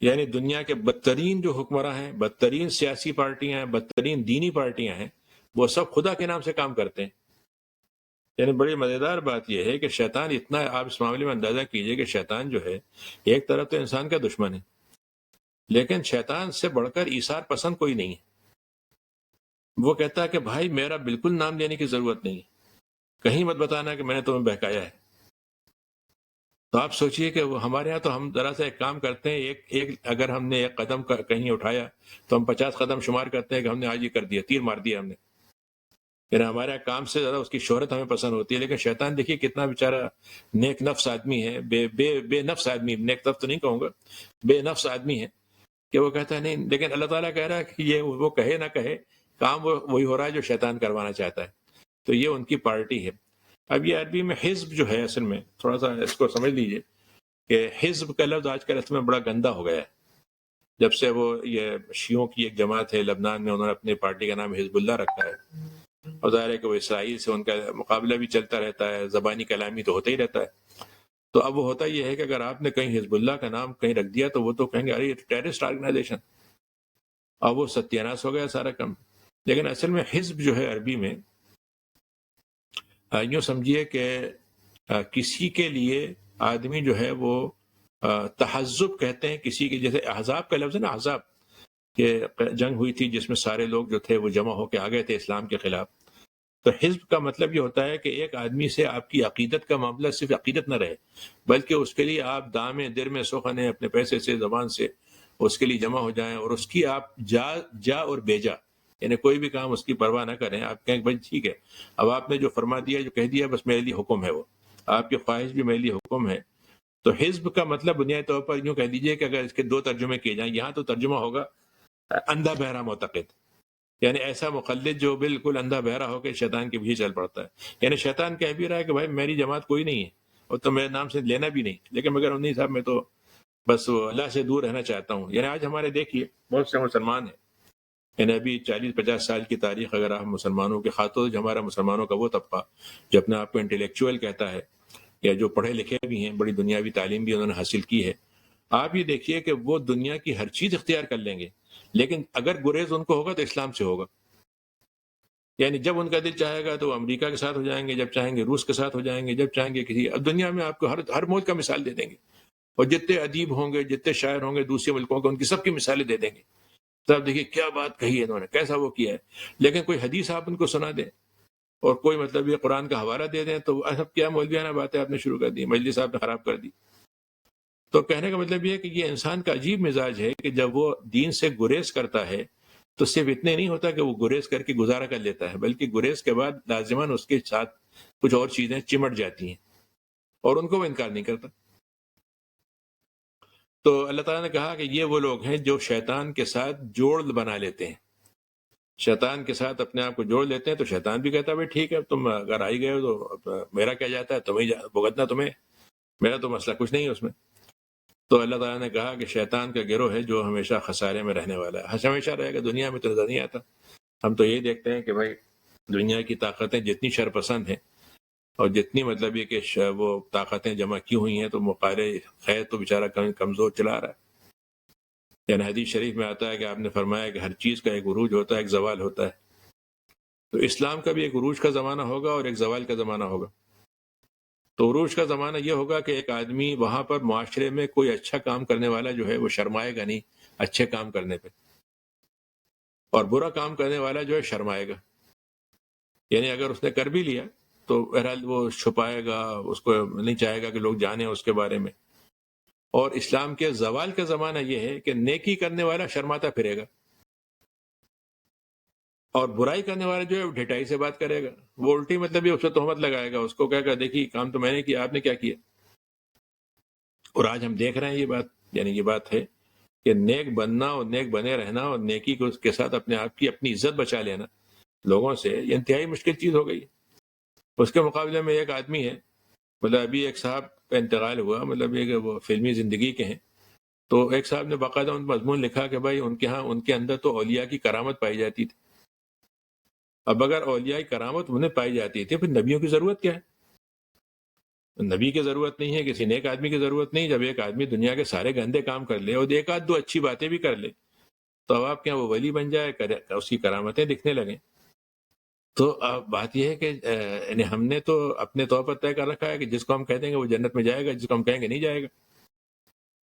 یعنی دنیا کے بدترین جو حکمراں ہیں، بدترین سیاسی پارٹیاں ہیں، بدترین دینی پارٹیاں ہیں، وہ سب خدا کے نام سے کام کرتے ہیں. یعنی بڑی مزیدار بات یہ ہے کہ شیطان اتنا، آپ اس معاملے میں اندازہ کیجئے کہ شیطان جو ہے ایک طرف تو انسان کا دشمن ہے، لیکن شیطان سے بڑھ کر ایثار پسند کوئی نہیں ہے. وہ کہتا ہے کہ بھائی میرا بالکل نام لینے کی ضرورت نہیں ہے، کہیں مت بتانا کہ میں نے تمہیں بہکایا ہے. تو آپ سوچئے کہ وہ ہمارے ہاں تو ہم ذرا سا ایک کام کرتے ہیں، ایک اگر ہم نے ایک قدم کہیں اٹھایا تو ہم 50 قدم شمار کرتے ہیں کہ ہم نے آج یہ کر دیا، تیر مار دیا ہم نے. یعنی ہمارے کام سے زیادہ اس کی شہرت ہمیں پسند ہوتی ہے، لیکن شیطان دیکھیے کتنا بیچارہ نیک نفس آدمی ہے، بے نفس آدمی، نیک نفس تو نہیں کہوں گا، بے نفس آدمی ہے، کہ وہ کہتا ہے نہیں، لیکن اللہ تعالیٰ کہہ رہا ہے کہ یہ وہ کہے نہ کہے، کام وہی ہو رہا ہے جو شیطان کروانا چاہتا ہے. تو یہ ان کی پارٹی ہے. اب یہ عربی میں حزب جو ہے، اصل میں تھوڑا سا اس کو سمجھ لیجئے کہ حزب کا لفظ آج کل اس میں بڑا گندا ہو گیا ہے. جب سے وہ یہ شیعوں کی ایک جماعت ہے لبنان میں، انہوں نے اپنی پارٹی کا نام حزب اللہ رکھا ہے، اور ظاہر ہے کہ وہ اسرائیل سے ان کا مقابلہ بھی چلتا رہتا ہے، زبانی کلامی تو ہوتا ہی رہتا ہے. تو اب وہ ہوتا یہ ہے کہ اگر آپ نے کہیں حزب اللہ کا نام کہیں رکھ دیا تو وہ تو کہیں گے ارے یہ ٹیررسٹ آرگنائزیشن، اب وہ ستیاناش ہو گیا سارا کام. لیکن اصل میں حزب جو ہے عربی میں یوں سمجھیے کہ کسی کے لیے آدمی جو ہے وہ تحزب کہتے ہیں کسی کے، جیسے احزاب کا لفظ ہے نا، احزاب کہ جنگ ہوئی تھی جس میں سارے لوگ جو تھے وہ جمع ہو کے آ گئے تھے اسلام کے خلاف. تو حزب کا مطلب یہ ہوتا ہے کہ ایک آدمی سے آپ کی عقیدت کا معاملہ صرف عقیدت نہ رہے، بلکہ اس کے لیے آپ دامیں در میں سخنیں اپنے پیسے سے، زبان سے اس کے لیے جمع ہو جائیں، اور اس کی آپ جا اور بیجا، یعنی کوئی بھی کام اس کی پرواہ نہ کریں. آپ کہیں بھائی ٹھیک ہے، اب آپ نے جو فرما دیا، جو کہہ دیا، بس میرے لیے حکم ہے، وہ آپ کی خواہش بھی میرے لیے حکم ہے. تو حزب کا مطلب بنیادی طور پر یوں کہہ دیجئے کہ اگر اس کے دو ترجمے کیے جائیں، یہاں تو ترجمہ ہوگا اندھا بہرا معتقد، یعنی ایسا مقلد جو بالکل اندھا بہرا ہو کے شیطان کے پیچھے چل پڑتا ہے. یعنی شیطان کہہ بھی رہا ہے کہ بھائی میری جماعت کوئی نہیں ہے اور تو میرے نام سے لینا بھی نہیں، لیکن مگر انہیں صاحب میں تو بس اللہ سے دور رہنا چاہتا ہوں. یعنی آج ہمارے دیکھیے بہت سے مسلمان ہیں، یعنی ابھی 40-50 سال کی تاریخ اگر آپ مسلمانوں کے خاطر، جو ہمارا مسلمانوں کا وہ طبقہ جو اپنے آپ کو انٹلیکچوئل کہتا ہے، یا جو پڑھے لکھے بھی ہیں، بڑی دنیاوی تعلیم بھی انہوں نے حاصل کی ہے، آپ یہ دیکھیے کہ وہ دنیا کی ہر چیز اختیار کر لیں گے، لیکن اگر گریز ان کو ہوگا تو اسلام سے ہوگا. یعنی جب ان کا دل چاہے گا تو امریکہ کے ساتھ ہو جائیں گے، جب چاہیں گے روس کے ساتھ ہو جائیں گے، جب چاہیں گے کسی، اب دنیا میں آپ کو ہر ملک کا مثال دے دیں گے، اور جتنے ادیب ہوں گے، جتنے شاعر ہوں گے دوسرے ملکوں کے، ان کی سب کی مثالیں دے دیں گے. تو آپ دیکھیے کیا بات کہی ہے انہوں نے، کیسا وہ کیا ہے. لیکن کوئی حدیث آپ ان کو سنا دیں اور کوئی مطلب یہ قرآن کا حوالہ دے دیں تو سب کیا مولویانہ باتیں آپ نے شروع کر دی، مجلس آپ نے خراب کر دی. تو کہنے کا مطلب یہ ہے کہ یہ انسان کا عجیب مزاج ہے کہ جب وہ دین سے گریز کرتا ہے تو صرف اتنے نہیں ہوتا کہ وہ گریز کر کے گزارا کر لیتا ہے، بلکہ گریز کے بعد لازماً اس کے ساتھ کچھ اور چیزیں چمٹ جاتی ہیں، اور ان کو وہ انکار نہیں کرتا. تو اللہ تعالیٰ نے کہا کہ یہ وہ لوگ ہیں جو شیطان کے ساتھ جوڑ بنا لیتے ہیں، شیطان کے ساتھ اپنے آپ کو جوڑ لیتے ہیں. تو شیطان بھی کہتا ہے بھائی ٹھیک ہے، تم اگر آئی گئے ہو تو میرا کیا جاتا ہے، تمہیں بھگتنا تمہیں، میرا تو مسئلہ کچھ نہیں ہے اس میں. تو اللہ تعالیٰ نے کہا کہ شیطان کا گروہ ہے جو ہمیشہ خسارے میں رہنے والا ہے، ہمیشہ رہے گا، دنیا میں تو نظر نہیں آتا. ہم تو یہی دیکھتے ہیں کہ بھائی دنیا کی طاقتیں جتنی شرپسند ہیں اور جتنی مطلب یہ کہ وہ طاقتیں جمع کی ہوئی ہیں، تو مقابلے خیر تو بیچارہ کمزور چلا رہا ہے. یعنی حدیث شریف میں آتا ہے کہ آپ نے فرمایا کہ ہر چیز کا ایک عروج ہوتا ہے، ایک زوال ہوتا ہے. تو اسلام کا بھی ایک عروج کا زمانہ ہوگا اور ایک زوال کا زمانہ ہوگا. تو عروج کا زمانہ یہ ہوگا کہ ایک آدمی وہاں پر معاشرے میں کوئی اچھا کام کرنے والا جو ہے وہ شرمائے گا نہیں اچھے کام کرنے پہ، اور برا کام کرنے والا جو ہے شرمائے گا. یعنی اگر اس نے کر بھی لیا تو بہرحال وہ چھپائے گا، اس کو نہیں چاہے گا کہ لوگ جانیں اس کے بارے میں. اور اسلام کے زوال کا زمانہ یہ ہے کہ نیکی کرنے والا شرماتا پھرے گا، اور برائی کرنے والا جو ہے وہ ڈھٹائی سے بات کرے گا، وہ الٹی مطلب یہ اس پہ تہمت لگائے گا، اس کو کہے گا دیکھیے کام تو میں نے کیا، آپ نے کیا کیا. اور آج ہم دیکھ رہے ہیں یہ بات، یعنی یہ بات ہے کہ نیک بننا اور نیک بنے رہنا اور نیکی کو اس کے ساتھ اپنے آپ کی اپنی عزت بچا لینا لوگوں سے، یہ انتہائی مشکل چیز ہو گئی. اس کے مقابلے میں ایک آدمی ہے، مطلب ابھی ایک صاحب کا انتقال ہوا، مطلب یہ کہ وہ فلمی زندگی کے ہیں، تو ایک صاحب نے باقاعدہ ان مضمون لکھا کہ بھائی ان کے ہاں ان کے اندر تو اولیاء کی کرامت پائی جاتی تھی. اب اگر اولیاء کی کرامت انہیں پائی جاتی تھی، پھر نبیوں کی ضرورت کیا ہے؟ نبی کی ضرورت نہیں ہے، کسی نیک آدمی کی ضرورت نہیں. جب ایک آدمی دنیا کے سارے گندے کام کر لے اور ایک آدھ دو اچھی باتیں بھی کر لے تو اب آپ کیا وہ ولی بن جائے، اس کی کرامتیں دکھنے لگیں. تو اب بات یہ ہے کہ یعنی ہم نے تو اپنے طور پر طے کر رکھا ہے کہ جس کو ہم کہہ دیں گے وہ جنت میں جائے گا، جس کو ہم کہیں گے نہیں جائے گا.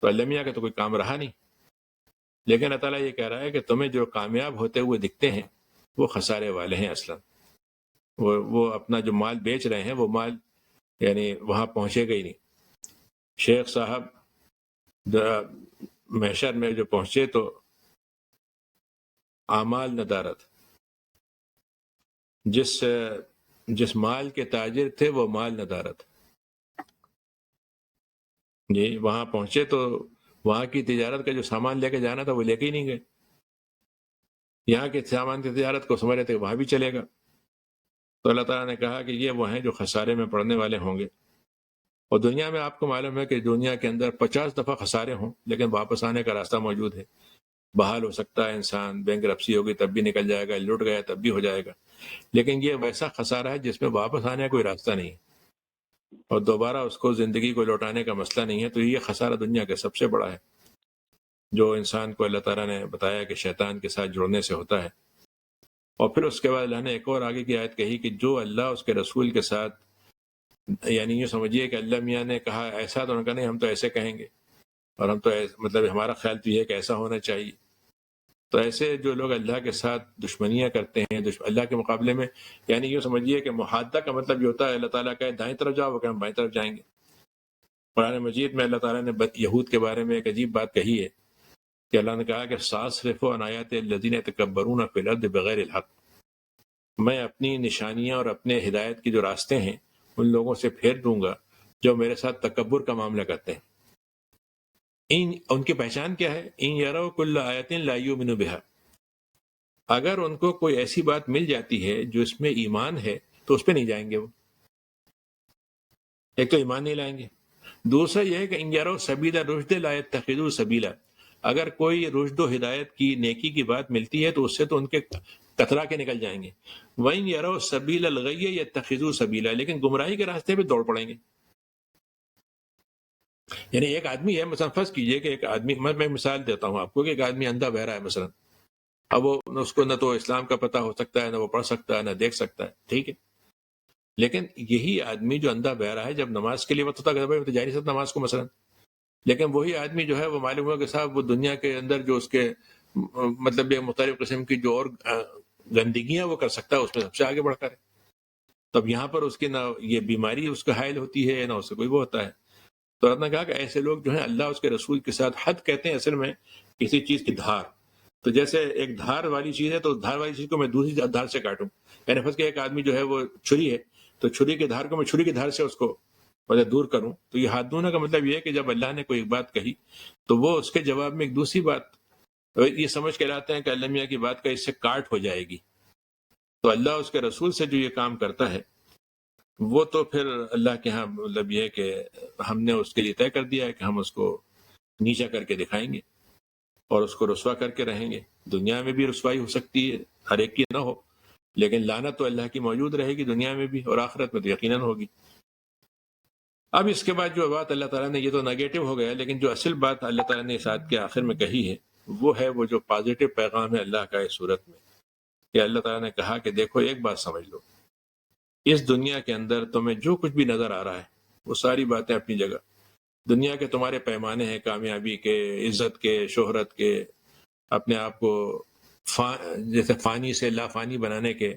تو اللہ میاں کا تو کوئی کام رہا نہیں. لیکن اللہ تعالیٰ یہ کہہ رہا ہے کہ تمہیں جو کامیاب ہوتے ہوئے دکھتے ہیں وہ خسارے والے ہیں. اصلا وہ اپنا جو مال بیچ رہے ہیں وہ مال یعنی وہاں پہنچے گا ہی نہیں. شیخ صاحب محشر میں جو پہنچے تو اعمال ندارت، جس مال کے تاجر تھے وہ مال ندارت جی، وہاں پہنچے تو وہاں کی تجارت کا جو سامان لے کے جانا تھا وہ لے کے ہی نہیں گئے. یہاں کے سامان کی تجارت کو سمجھ رہے تھے وہاں بھی چلے گا. تو اللہ تعالیٰ نے کہا کہ یہ وہ ہیں جو خسارے میں پڑنے والے ہوں گے. اور دنیا میں آپ کو معلوم ہے کہ دنیا کے اندر 50 دفعہ خسارے ہوں لیکن واپس آنے کا راستہ موجود ہے. بحال ہو سکتا ہے انسان، بینک رپسی ہوگی تب بھی نکل جائے گا، لٹ گیا تب بھی ہو جائے گا، لیکن یہ ویسا خسارہ ہے جس میں واپس آنے کا کوئی راستہ نہیں ہے اور دوبارہ اس کو زندگی کو لوٹانے کا مسئلہ نہیں ہے. تو یہ خسارہ دنیا کا سب سے بڑا ہے جو انسان کو اللہ تعالیٰ نے بتایا کہ شیطان کے ساتھ جڑنے سے ہوتا ہے. اور پھر اس کے بعد اللہ نے ایک اور آگے کی آیت کہی کہ جو اللہ اس کے رسول کے ساتھ، یعنی یہ سمجھیے کہ اللہ میاں نے کہا ایسا، تو انہوں نے کہا نہیں ہم تو ایسے کہیں گے اور ہم تو مطلب ہمارا خیال تو یہ ہے کہ ایسا ہونا چاہیے. تو ایسے جو لوگ اللہ کے ساتھ دشمنیاں کرتے ہیں اللہ کے مقابلے میں، یعنی یہ سمجھیے کہ محادثہ کا مطلب یہ ہوتا ہے اللہ تعالیٰ کہے دائیں طرف جاؤ، وہ کہ ہم بائیں طرف جائیں گے. قرآن مجید میں اللہ تعالیٰ نے یہود کے بارے میں ایک عجیب بات کہی ہے کہ اللہ نے کہا کہ ساصرف عن آیات الذین یتکبرون فی الارض بغیر الحق، میں اپنی نشانیاں اور اپنے ہدایت کی جو راستے ہیں ان لوگوں سے پھیر دوں گا جو میرے ساتھ تکبر کا معاملہ کرتے ہیں. ان کی پہچان کیا ہے؟ ان یروا کل آیۃ لا یؤمنوا بها، اگر ان کو کوئی ایسی بات مل جاتی ہے جو اس میں ایمان ہے تو اس پہ نہیں جائیں گے. وہ ایک تو ایمان نہیں لائیں گے، دوسرا یہ ہے کہ ان یروا سبیل الرشد لا یتخذوا سبیلا، اگر کوئی رشد و ہدایت کی نیکی کی بات ملتی ہے تو اس سے تو ان کے کترا کے نکل جائیں گے. وَإِن يَرَوْا سَبِيلَ الْغَيِّ يَتَّخِذُوا سَبِيلًا، لیکن گمراہی کے راستے پہ دوڑ پڑیں گے. یعنی ایک آدمی ہے، مثلا فرض کیجئے کہ ایک آدمی، میں مثال دیتا ہوں آپ کو کہ ایک آدمی اندھا بہرا ہے مثلا، اب وہ اس کو نہ تو اسلام کا پتہ ہو سکتا ہے، نہ وہ پڑھ سکتا ہے، نہ دیکھ سکتا ہے، ٹھیک ہے. لیکن یہی آدمی جو اندھا بہرا ہے جب نماز کے لیے وقت ہوتا ہے تو جا نہیں سکتا نماز کو مثلا، لیکن وہی آدمی جو ہے وہ معلوم ہوا کہ صاحب وہ دنیا کے اندر جو اس کے مطلب یہ مختلف قسم کی جو اور گندگیاں وہ کر سکتا ہے اس میں سب سے آگے بڑھ کر ہے. تب یہاں پر اس کی نہ یہ بیماری اس کا حائل ہوتی ہے نہ اس سے کوئی وہ ہوتا ہے. تو آپ نے کہا کہ ایسے لوگ جو ہیں اللہ اس کے رسول کے ساتھ، حد کہتے ہیں اصل میں کسی چیز کی دھار. تو جیسے ایک دھار والی چیز ہے تو دھار والی چیز کو میں دوسری دھار سے کاٹوں، یعنی فرض کہ ایک آدمی جو ہے وہ چھری ہے تو چھری کی دھار کو میں چھری کی دھار سے اس کو مطلب دور کروں. تو یہ ہاتھ دھونا کا مطلب یہ ہے کہ جب اللہ نے کوئی ایک بات کہی تو وہ اس کے جواب میں ایک دوسری بات یہ سمجھ کے لاتے ہیں کہ اللہ میاں کی بات کا اس سے کاٹ ہو جائے گی. تو اللہ اس کے رسول سے جو یہ کام کرتا ہے وہ تو پھر اللہ کے ہاں مطلب یہ ہے کہ ہم نے اس کے لیے طے کر دیا ہے کہ ہم اس کو نیچا کر کے دکھائیں گے اور اس کو رسوا کر کے رہیں گے. دنیا میں بھی رسوائی ہو سکتی ہے، ہر ایک کی نہ ہو، لیکن لعنت تو اللہ کی موجود رہے گی دنیا میں بھی اور آخرت میں تو یقیناً ہوگی. اب اس کے بعد جو بات اللہ تعالیٰ نے، یہ تو نیگیٹو ہو گیا، لیکن جو اصل بات اللہ تعالیٰ نے اس آیت کے آخر میں کہی ہے وہ ہے وہ جو پازیٹو پیغام ہے اللہ کا اس صورت میں، کہ اللہ تعالیٰ نے کہا کہ دیکھو ایک بات سمجھ لو، اس دنیا کے اندر تمہیں جو کچھ بھی نظر آ رہا ہے وہ ساری باتیں اپنی جگہ، دنیا کے تمہارے پیمانے ہیں کامیابی کے، عزت کے، شہرت کے، اپنے آپ کو جیسے فانی سے لا فانی بنانے کے،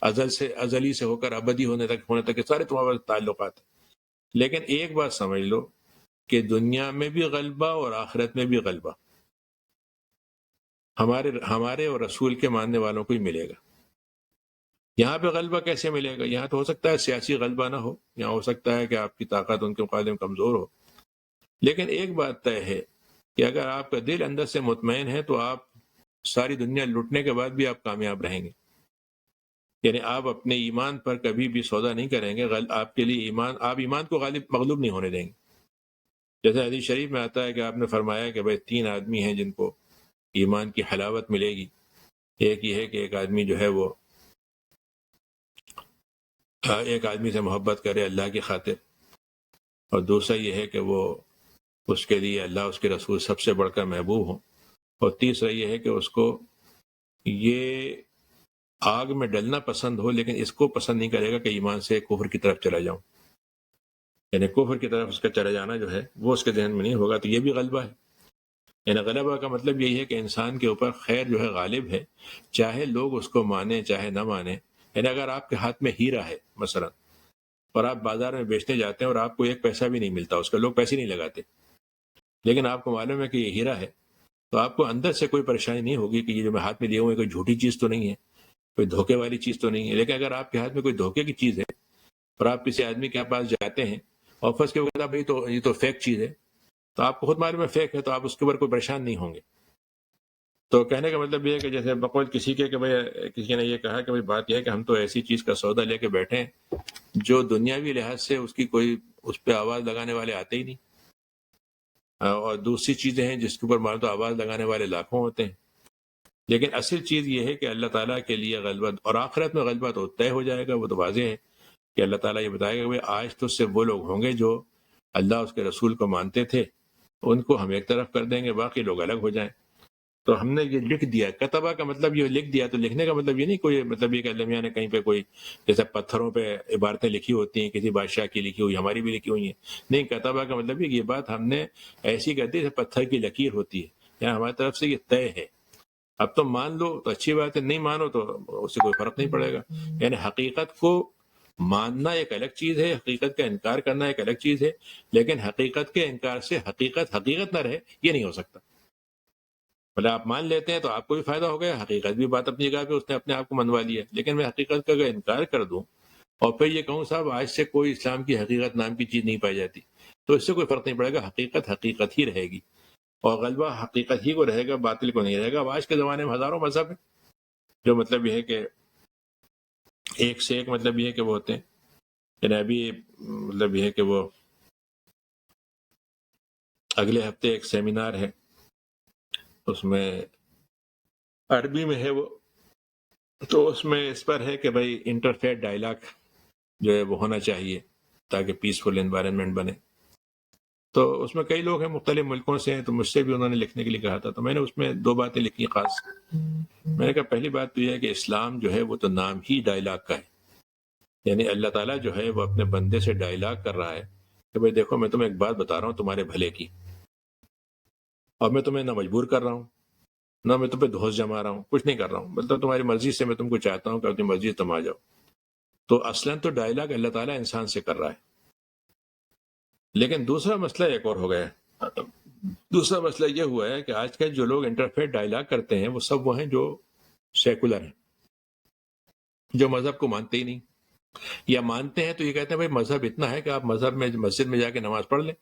ازلی سے ہو کر ابدی ہونے تک کے سارے تمہارے تعلقات ہیں. لیکن ایک بات سمجھ لو کہ دنیا میں بھی غلبہ اور آخرت میں بھی غلبہ ہمارے اور رسول کے ماننے والوں کو ہی ملے گا. یہاں پہ غلبہ کیسے ملے گا؟ یہاں تو ہو سکتا ہے سیاسی غلبہ نہ ہو، یہاں ہو سکتا ہے کہ آپ کی طاقت ان کے مقابلے میں کمزور ہو، لیکن ایک بات طے ہے کہ اگر آپ کا دل اندر سے مطمئن ہے تو آپ ساری دنیا لٹنے کے بعد بھی آپ کامیاب رہیں گے. یعنی آپ اپنے ایمان پر کبھی بھی سودا نہیں کریں گے، آپ کے لیے آپ ایمان کو مغلوب نہیں ہونے دیں گے. جیسے حدیث شریف میں آتا ہے کہ آپ نے فرمایا کہ بھائی 3 آدمی ہیں جن کو ایمان کی حلاوت ملے گی. ایک یہ ہے کہ ایک آدمی جو ہے وہ ایک آدمی سے محبت کرے اللہ کی خاطر، اور دوسرا یہ ہے کہ وہ اس کے لیے اللہ اس کے رسول سب سے بڑھ کر محبوب ہوں، اور تیسرا یہ ہے کہ اس کو یہ آگ میں ڈلنا پسند ہو لیکن اس کو پسند نہیں کرے گا کہ ایمان سے کفر کی طرف چلا جاؤں، یعنی کفر کی طرف اس کا چلا جانا جو ہے وہ اس کے ذہن میں نہیں ہوگا. تو یہ بھی غلبہ ہے. یعنی غلبہ کا مطلب یہی ہے کہ انسان کے اوپر خیر جو ہے غالب ہے، چاہے لوگ اس کو مانیں چاہے نہ مانیں. یعنی اگر آپ کے ہاتھ میں ہیرا ہے مثلا اور آپ بازار میں بیچنے جاتے ہیں اور آپ کو 1 پیسہ بھی نہیں ملتا اس کا، لوگ پیسے نہیں لگاتے، لیکن آپ کو معلوم ہے کہ یہ ہیرا ہے، تو آپ کو اندر سے کوئی پریشانی نہیں ہوگی کہ یہ جو میں ہاتھ میں لیے ہوں کوئی جھوٹی چیز تو نہیں ہے. کوئی دھوکے والی چیز تو نہیں ہے. لیکن اگر آپ کے ہاتھ میں کوئی دھوکے کی چیز ہے اور آپ کسی آدمی کے پاس جاتے ہیں اور فرض کے کہتا بھائی تو یہ تو فیک چیز ہے، تو آپ کو خود معلوم ہے فیک ہے، تو آپ اس کے اوپر کوئی پریشان نہیں ہوں گے. تو کہنے کا مطلب یہ ہے کہ جیسے بقول کسی کے کہ بھائی کسی نے یہ کہا کہ بھائی بات یہ ہے کہ ہم تو ایسی چیز کا سودا لے کے بیٹھے ہیں جو دنیاوی لحاظ سے اس کی کوئی اس پہ آواز لگانے والے آتے ہی نہیں، اور دوسری چیزیں ہیں جس کے اوپر مان تو آواز لگانے والے لاکھوں ہوتے ہیں. لیکن اصل چیز یہ ہے کہ اللہ تعالیٰ کے لیے غلبہ اور آخرت میں غلبہ تو طے ہو جائے گا. وہ تو واضح ہے کہ اللہ تعالیٰ یہ بتائے گا کہ بھائی آج تو سے وہ لوگ ہوں گے جو اللہ اس کے رسول کو مانتے تھے، ان کو ہم ایک طرف کر دیں گے، باقی لوگ الگ ہو جائیں. تو ہم نے یہ لکھ دیا. کتبہ کا مطلب یہ لکھ دیا، تو لکھنے کا مطلب یہ نہیں کوئی مطلب یہ کہ اللہ میاں نے کہیں پہ کوئی جیسے پتھروں پہ عبارتیں لکھی ہوتی ہیں، کسی بادشاہ کی لکھی ہوئی، ہماری بھی لکھی ہوئی ہیں. نہیں، کتبہ کا مطلب یہ بات ہم نے ایسی کر دی جیسے پتھر کی لکیر ہوتی ہے، یا ہماری طرف سے یہ طے ہے. اب تو مان لو تو اچھی بات ہے، نہیں مانو تو اس سے کوئی فرق نہیں پڑے گا. یعنی حقیقت کو ماننا ایک الگ چیز ہے، حقیقت کا انکار کرنا ایک الگ چیز ہے، لیکن حقیقت کے انکار سے حقیقت حقیقت نہ رہے، یہ نہیں ہو سکتا. بھلے آپ مان لیتے ہیں تو آپ کو بھی فائدہ ہو گیا، حقیقت بھی بات اپنی جگہ پہ اس نے اپنے آپ کو منوا لیا. لیکن میں حقیقت کا اگر انکار کر دوں اور پھر یہ کہوں صاحب آج سے کوئی اسلام کی حقیقت نام کی چیز نہیں پائی جاتی، تو اس سے کوئی فرق نہیں پڑے گا. حقیقت حقیقت ہی رہے گی اور غلبہ حقیقت ہی کو رہے گا، باطل کو نہیں رہے گا. اب آج کے زمانے میں ہزاروں مذہب ہیں جو مطلب یہ ہے کہ ایک سے ایک مطلب یہ ہے کہ وہ ہوتے ہیں. یعنی ابھی مطلب یہ ہے کہ وہ اگلے ہفتے ایک سیمینار ہے، اس میں عربی میں ہے وہ، تو اس میں اس پر ہے کہ بھائی انٹرفیت ڈائلاگ جو ہے وہ ہونا چاہیے تاکہ پیسفل انوائرمنٹ بنے. تو اس میں کئی لوگ ہیں مختلف ملکوں سے ہیں، تو مجھ سے بھی انہوں نے لکھنے کے لیے کہا تھا. تو میں نے اس میں 2 باتیں لکھی خاص. میں نے کہا پہلی بات تو یہ ہے کہ اسلام جو ہے وہ تو نام ہی ڈائلاگ کا ہے. یعنی اللہ تعالیٰ جو ہے وہ اپنے بندے سے ڈائلاگ کر رہا ہے کہ بھائی دیکھو میں تمہیں ایک بات بتا رہا ہوں تمہارے بھلے کی، اور میں تمہیں نہ مجبور کر رہا ہوں نہ میں تم پہ دھوس جما رہا ہوں، کچھ نہیں کر رہا ہوں، مطلب تمہاری مرضی سے میں تم کو چاہتا ہوں کہ اپنی مرضی سے تم آ جاؤ. تو اصلاً تو ڈائلاگ اللہ تعالیٰ انسان سے کر رہا ہے. لیکن دوسرا مسئلہ ایک اور ہو گیا ہے. دوسرا مسئلہ یہ ہوا ہے کہ آج کل جو لوگ انٹرفیت ڈائلاگ کرتے ہیں وہ سب وہ ہیں جو سیکولر ہیں، جو مذہب کو مانتے ہی نہیں، یا مانتے ہیں تو یہ کہتے ہیں بھائی مذہب اتنا ہے کہ آپ مذہب میں مسجد میں جا کے نماز پڑھ لیں،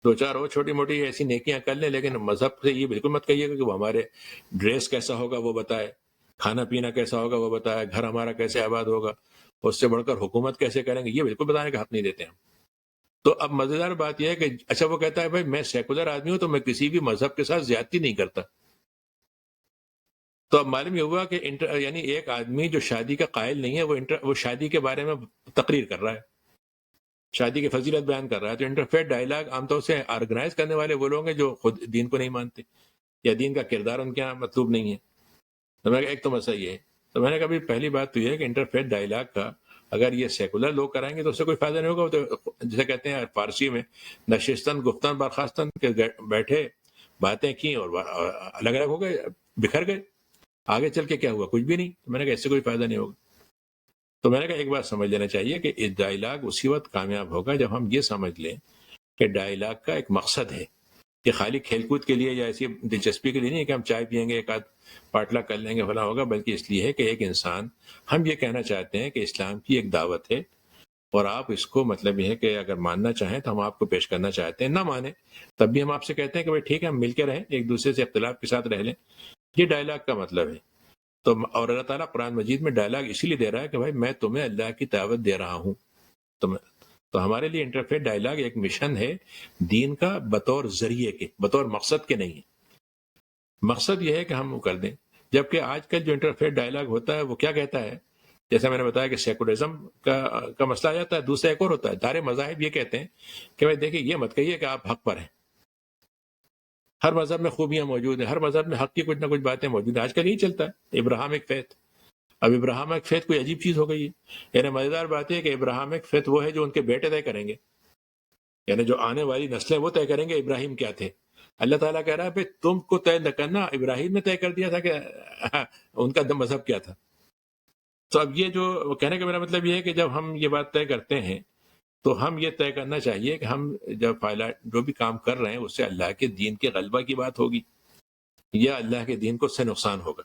2-4 اور چھوٹی موٹی ایسی نیکیاں کر لیں، لیکن مذہب سے یہ بالکل مت کہیے گا کہ وہ ہمارے ڈریس کیسا ہوگا وہ بتائے، کھانا پینا کیسا ہوگا وہ بتائے، گھر ہمارا کیسے آباد ہوگا، اس سے بڑھ کر حکومت کیسے کریں گے، یہ بالکل بتانے کا حق نہیں دیتے ہم. تو اب مزیدار بات یہ ہے کہ اچھا وہ کہتا ہے بھائی میں سیکولر آدمی ہوں تو میں کسی بھی مذہب کے ساتھ زیادتی نہیں کرتا. تو اب معلوم یہ ہوا کہ یعنی ایک آدمی جو شادی کا قائل نہیں ہے وہ شادی کے بارے میں تقریر کر رہا ہے، شادی کی فضیلت بیان کر رہا ہے. تو انٹرفیت ڈائلاگ عام طور سے آرگنائز کرنے والے وہ لوگ ہیں جو خود دین کو نہیں مانتے یا دین کا کردار ان کے یہاں مطلوب نہیں ہے. تو میں ایک تو مسئلہ یہ ہے. تو میں نے کہا بھی پہلی بات تو یہ ہے کہ انٹرفیت ڈائلاگ کا اگر یہ سیکولر لوگ کرائیں گے تو اس سے کوئی فائدہ نہیں ہوگا. تو جسے کہتے ہیں فارسی میں نشستن گفتن برخاستن، کے بیٹھے باتیں کی اور الگ الگ ہو گئے، بکھر گئے، آگے چل کے کیا ہوا؟ کچھ بھی نہیں. تو میں نے کہا اس سے کوئی فائدہ نہیں ہوگا. تو میں نے کہا ایک بات سمجھ لینا چاہیے کہ اس ڈائلاگ اسی وقت کامیاب ہوگا جب ہم یہ سمجھ لیں کہ ڈائلاگ کا ایک مقصد ہے، کہ خالی کھیل کود کے لیے یا ایسی دلچسپی کے لیے نہیں کہ ہم چائے پیئیں گے، ایک آدھ پاٹلا کر لیں گے فلاں ہوگا، بلکہ اس لیے ہے کہ ایک انسان، ہم یہ کہنا چاہتے ہیں کہ اسلام کی ایک دعوت ہے اور آپ اس کو مطلب یہ ہے کہ اگر ماننا چاہیں تو ہم آپ کو پیش کرنا چاہتے ہیں، نہ مانیں تب بھی ہم آپ سے کہتے ہیں کہ بھائی ٹھیک ہے ہم مل کے رہیں، ایک دوسرے سے اختلاف کے ساتھ رہ لیں. یہ ڈائلاگ کا مطلب ہے. تو اور اللہ تعالیٰ قرآن مجید میں ڈائلاگ اسی لیے دے رہا ہے کہ بھائی میں تمہیں اللہ کی دعوت دے رہا ہوں. تو ہمارے لیے انٹرفیت ڈائلاگ ایک مشن ہے دین کا، بطور ذریعے کے، بطور مقصد کے نہیں ہے. مقصد یہ ہے کہ ہم وہ کر دیں. جبکہ آج کل جو انٹرفیت ڈائلاگ ہوتا ہے وہ کیا کہتا ہے، جیسا میں نے بتایا کہ سیکولرزم کا مسئلہ آ جاتا ہے. دوسرا ایک اور ہوتا ہے، سارے مذاہب یہ کہتے ہیں کہ بھائی دیکھیں یہ مت کہیے کہ آپ حق پر ہیں. ہر مذہب میں خوبیاں موجود ہیں، ہر مذہب میں حق کی کچھ نہ کچھ باتیں موجود ہیں. آج کل یہی چلتا ہے ابراہمک فیتھ. اب ابراہمک فیتھ کوئی عجیب چیز ہو گئی ہے. یعنی مزیدار بات ہے کہ ابراہمک فیتھ وہ ہے جو ان کے بیٹے طے کریں گے، یعنی جو آنے والی نسلیں وہ طے کریں گے ابراہیم کیا تھے. اللہ تعالیٰ کہہ رہا ہے تم کو طے نہ کرنا، ابراہیم نے طے کر دیا تھا کہ ان کا مذہب کیا تھا. تو اب یہ جو کہنے کا میرا مطلب یہ ہے کہ جب ہم یہ بات طے کرتے ہیں تو ہم یہ طے کرنا چاہیے کہ ہم جب جو بھی کام کر رہے ہیں اس سے اللہ کے دین کے غلبہ کی بات ہوگی یا اللہ کے دین کو اس سے نقصان ہوگا.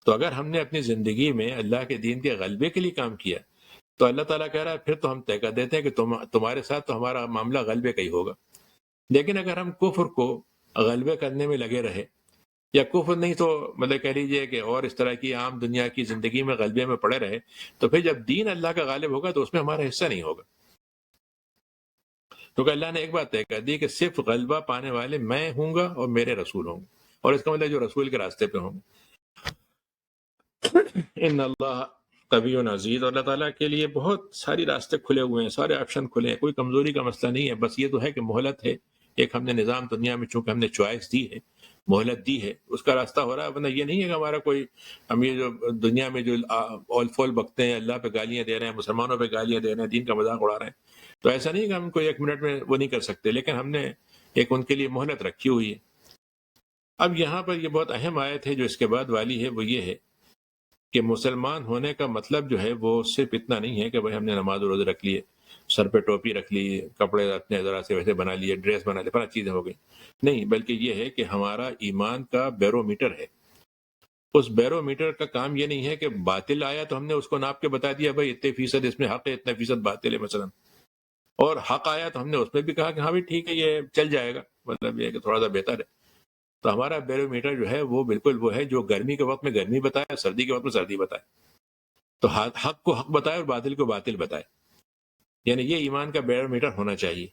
تو اگر ہم نے اپنی زندگی میں اللہ کے دین کے غلبے کے لیے کام کیا تو اللہ تعالیٰ کہہ رہا ہے پھر تو ہم طے کر دیتے ہیں کہ تمہارے ساتھ تو ہمارا معاملہ غلبے کا ہی ہوگا. لیکن اگر ہم کفر کو غلبے کرنے میں لگے رہے، یا کفر نہیں تو مطلب کہہ لیجئے کہ اور اس طرح کی عام دنیا کی زندگی میں غلبے میں پڑے رہے، تو پھر جب دین اللہ کا غالب ہوگا تو اس میں ہمارا حصہ نہیں ہوگا. کیونکہ اللہ نے ایک بات طے کر دی کہ صرف غلبہ پانے والے میں ہوں گا اور میرے رسول ہوں گے، اور اس کا مطلب جو رسول کے راستے پہ ہوں گے. ان اللہ قوی عزیز، اور اللہ تعالیٰ کے لیے بہت ساری راستے کھلے ہوئے ہیں، سارے آپشن کھلے ہیں، کوئی کمزوری کا مسئلہ نہیں ہے. بس یہ تو ہے کہ مہلت ہے، ایک ہم نے نظام دنیا میں چونکہ ہم نے چوائس دی ہے، مہلت دی ہے، اس کا راستہ ہو رہا ہے. ورنہ یہ نہیں ہے کہ ہمارا کوئی، ہم یہ جو دنیا میں جو اول فول بکتے ہیں، اللہ پہ گالیاں دے رہے ہیں، مسلمانوں پہ گالیاں دے رہے ہیں، دین کا مذاق اڑا رہے ہیں، تو ایسا نہیں کہ ہم کوئی ایک منٹ میں وہ نہیں کر سکتے، لیکن ہم نے ایک ان کے لیے مہلت رکھی ہوئی ہے. اب یہاں پر یہ بہت اہم آیت ہے جو اس کے بعد والی ہے، وہ یہ ہے کہ مسلمان ہونے کا مطلب جو ہے وہ صرف اتنا نہیں ہے کہ بھائی ہم نے نماز و روزے رکھ لیے، سر پہ ٹوپی رکھ لی، کپڑے اپنے ذرا سے ویسے بنا لیے، ڈریس بنا لی، پانچ چیزیں ہو گئی. نہیں، بلکہ یہ ہے کہ ہمارا ایمان کا بیرو میٹر ہے. اس بیرو میٹر کا کام یہ نہیں ہے کہ باطل آیا تو ہم نے اس کو ناپ کے بتا دیا بھائی اتنے فیصد اس میں حق ہے، اتنے فیصد باطل ہے مثلا، اور حق آیا تو ہم نے اس میں بھی کہا کہ ہاں بھی ٹھیک ہے یہ چل جائے گا، مطلب یہ کہ تھوڑا سا بہتر ہے. تو ہمارا بیرو میٹر جو ہے وہ بالکل وہ ہے جو گرمی کے وقت میں گرمی بتائے، سردی کے وقت میں سردی بتائے. تو حق کو حق بتائے اور باطل کو باطل بتائے، یعنی یہ ایمان کا بیرو میٹر ہونا چاہیے.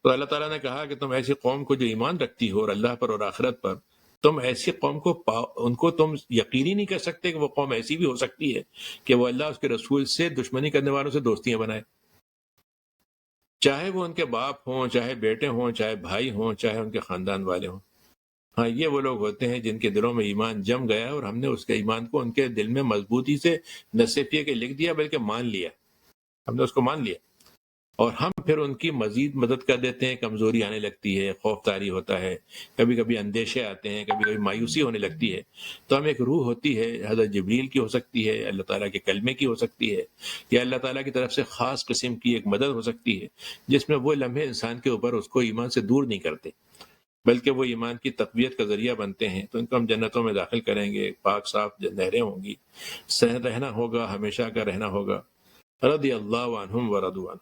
تو اللہ تعالیٰ نے کہا کہ تم ایسی قوم کو جو ایمان رکھتی ہو اور اللہ پر اور آخرت پر، تم ایسی قوم کو ان کو تم یقینی نہیں کر سکتے کہ وہ قوم ایسی بھی ہو سکتی ہے کہ وہ اللہ اس کے رسول سے دشمنی کرنے والوں سے دوستیاں بنائے، چاہے وہ ان کے باپ ہوں، چاہے بیٹے ہوں، چاہے بھائی ہوں، چاہے ان کے خاندان والے ہوں. ہاں، یہ وہ لوگ ہوتے ہیں جن کے دلوں میں ایمان جم گیا اور ہم نے اس کے ایمان کو ان کے دل میں مضبوطی سے نہ صرف یہ کہ لکھ دیا بلکہ مان لیا، ہم نے اس کو مان لیا، اور ہم پھر ان کی مزید مدد کر دیتے ہیں. کمزوری آنے لگتی ہے، خوف طاری ہوتا ہے، کبھی کبھی اندیشے آتے ہیں، کبھی کبھی مایوسی ہونے لگتی ہے، تو ہم ایک روح ہوتی ہے، حضرت جبریل کی ہو سکتی ہے، اللہ تعالیٰ کے کلمے کی ہو سکتی ہے، یا اللہ تعالیٰ کی طرف سے خاص قسم کی ایک مدد ہو سکتی ہے جس میں وہ لمحے انسان کے اوپر اس کو ایمان سے دور نہیں کرتے بلکہ وہ ایمان کی تقویت کا ذریعہ بنتے ہیں. تو ان کو ہم جنتوں میں داخل کریں گے، پاک صاف نہریں ہوں گی، رہنا ہوگا، ہمیشہ کا رہنا ہوگا. رضی اللہ عنہم ورضوا عنہ.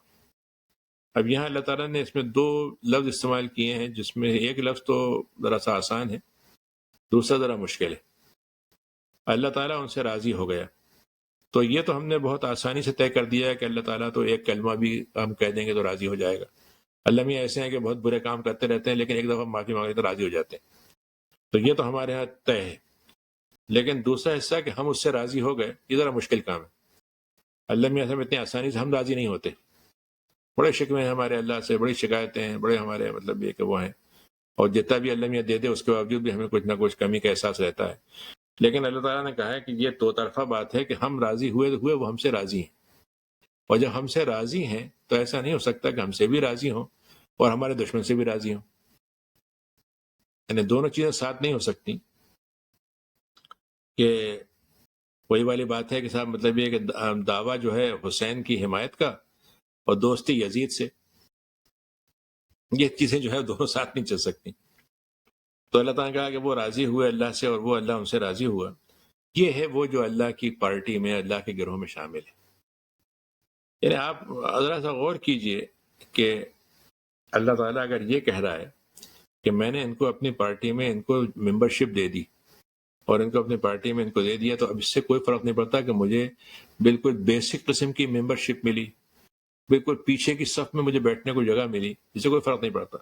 اب یہاں اللہ تعالیٰ نے اس میں دو لفظ استعمال کیے ہیں، جس میں ایک لفظ تو ذرا سا آسان ہے، دوسرا ذرا مشکل ہے. اللہ تعالیٰ ان سے راضی ہو گیا، تو یہ تو ہم نے بہت آسانی سے طے کر دیا ہے کہ اللہ تعالیٰ تو ایک کلمہ بھی ہم کہہ دیں گے تو راضی ہو جائے گا. اللہ میاں ایسے ہیں کہ بہت برے کام کرتے رہتے ہیں لیکن ایک دفعہ معافی مانگے تو راضی ہو جاتے ہیں، تو یہ تو ہمارے ہاں طے ہے. لیکن دوسرا حصہ کہ ہم اس سے راضی ہو گئے، یہ ذرا مشکل کام ہے. اللہ میاں سے اتنی آسانی سے ہم راضی نہیں ہوتے، بڑے شکوے ہیں ہمارے اللہ سے، بڑی شکایتیں ہیں، بڑے ہمارے مطلب یہ کہ وہ ہیں، اور جتنا بھی اللہ میاں دے دے اس کے باوجود بھی ہمیں کچھ نہ کچھ کمی کا احساس رہتا ہے. لیکن اللہ تعالیٰ نے کہا ہے کہ یہ دو طرفہ بات ہے کہ ہم راضی ہوئے وہ ہم سے راضی ہیں، اور جب ہم سے راضی ہیں تو ایسا نہیں ہو سکتا کہ ہم سے بھی راضی ہوں اور ہمارے دشمن سے بھی راضی ہوں، یعنی دونوں چیزیں ساتھ نہیں ہو سکتی. کہ وہی والی بات ہے کہ صاحب مطلب یہ کہ دعویٰ جو ہے حسین کی حمایت کا اور دوستی یزید سے، یہ چیزیں جو ہے دونوں ساتھ نہیں چل سکتی. تو اللہ تعالیٰ نے کہا کہ وہ راضی ہوئے اللہ سے اور وہ اللہ ان سے راضی ہوا. یہ ہے وہ جو اللہ کی پارٹی میں، اللہ کے گروہ میں شامل ہے. یعنی آپ ذرا سا غور کیجئے کہ اللہ تعالیٰ اگر یہ کہہ رہا ہے کہ میں نے ان کو اپنی پارٹی میں ان کو ممبرشپ دے دی اور ان کو اپنی پارٹی میں ان کو دے دیا، تو اب اس سے کوئی فرق نہیں پڑتا کہ مجھے بالکل بیسک قسم کی ممبرشپ ملی، بالکل پیچھے کی صف میں مجھے بیٹھنے کو جگہ ملی، اس سے کوئی فرق نہیں پڑتا.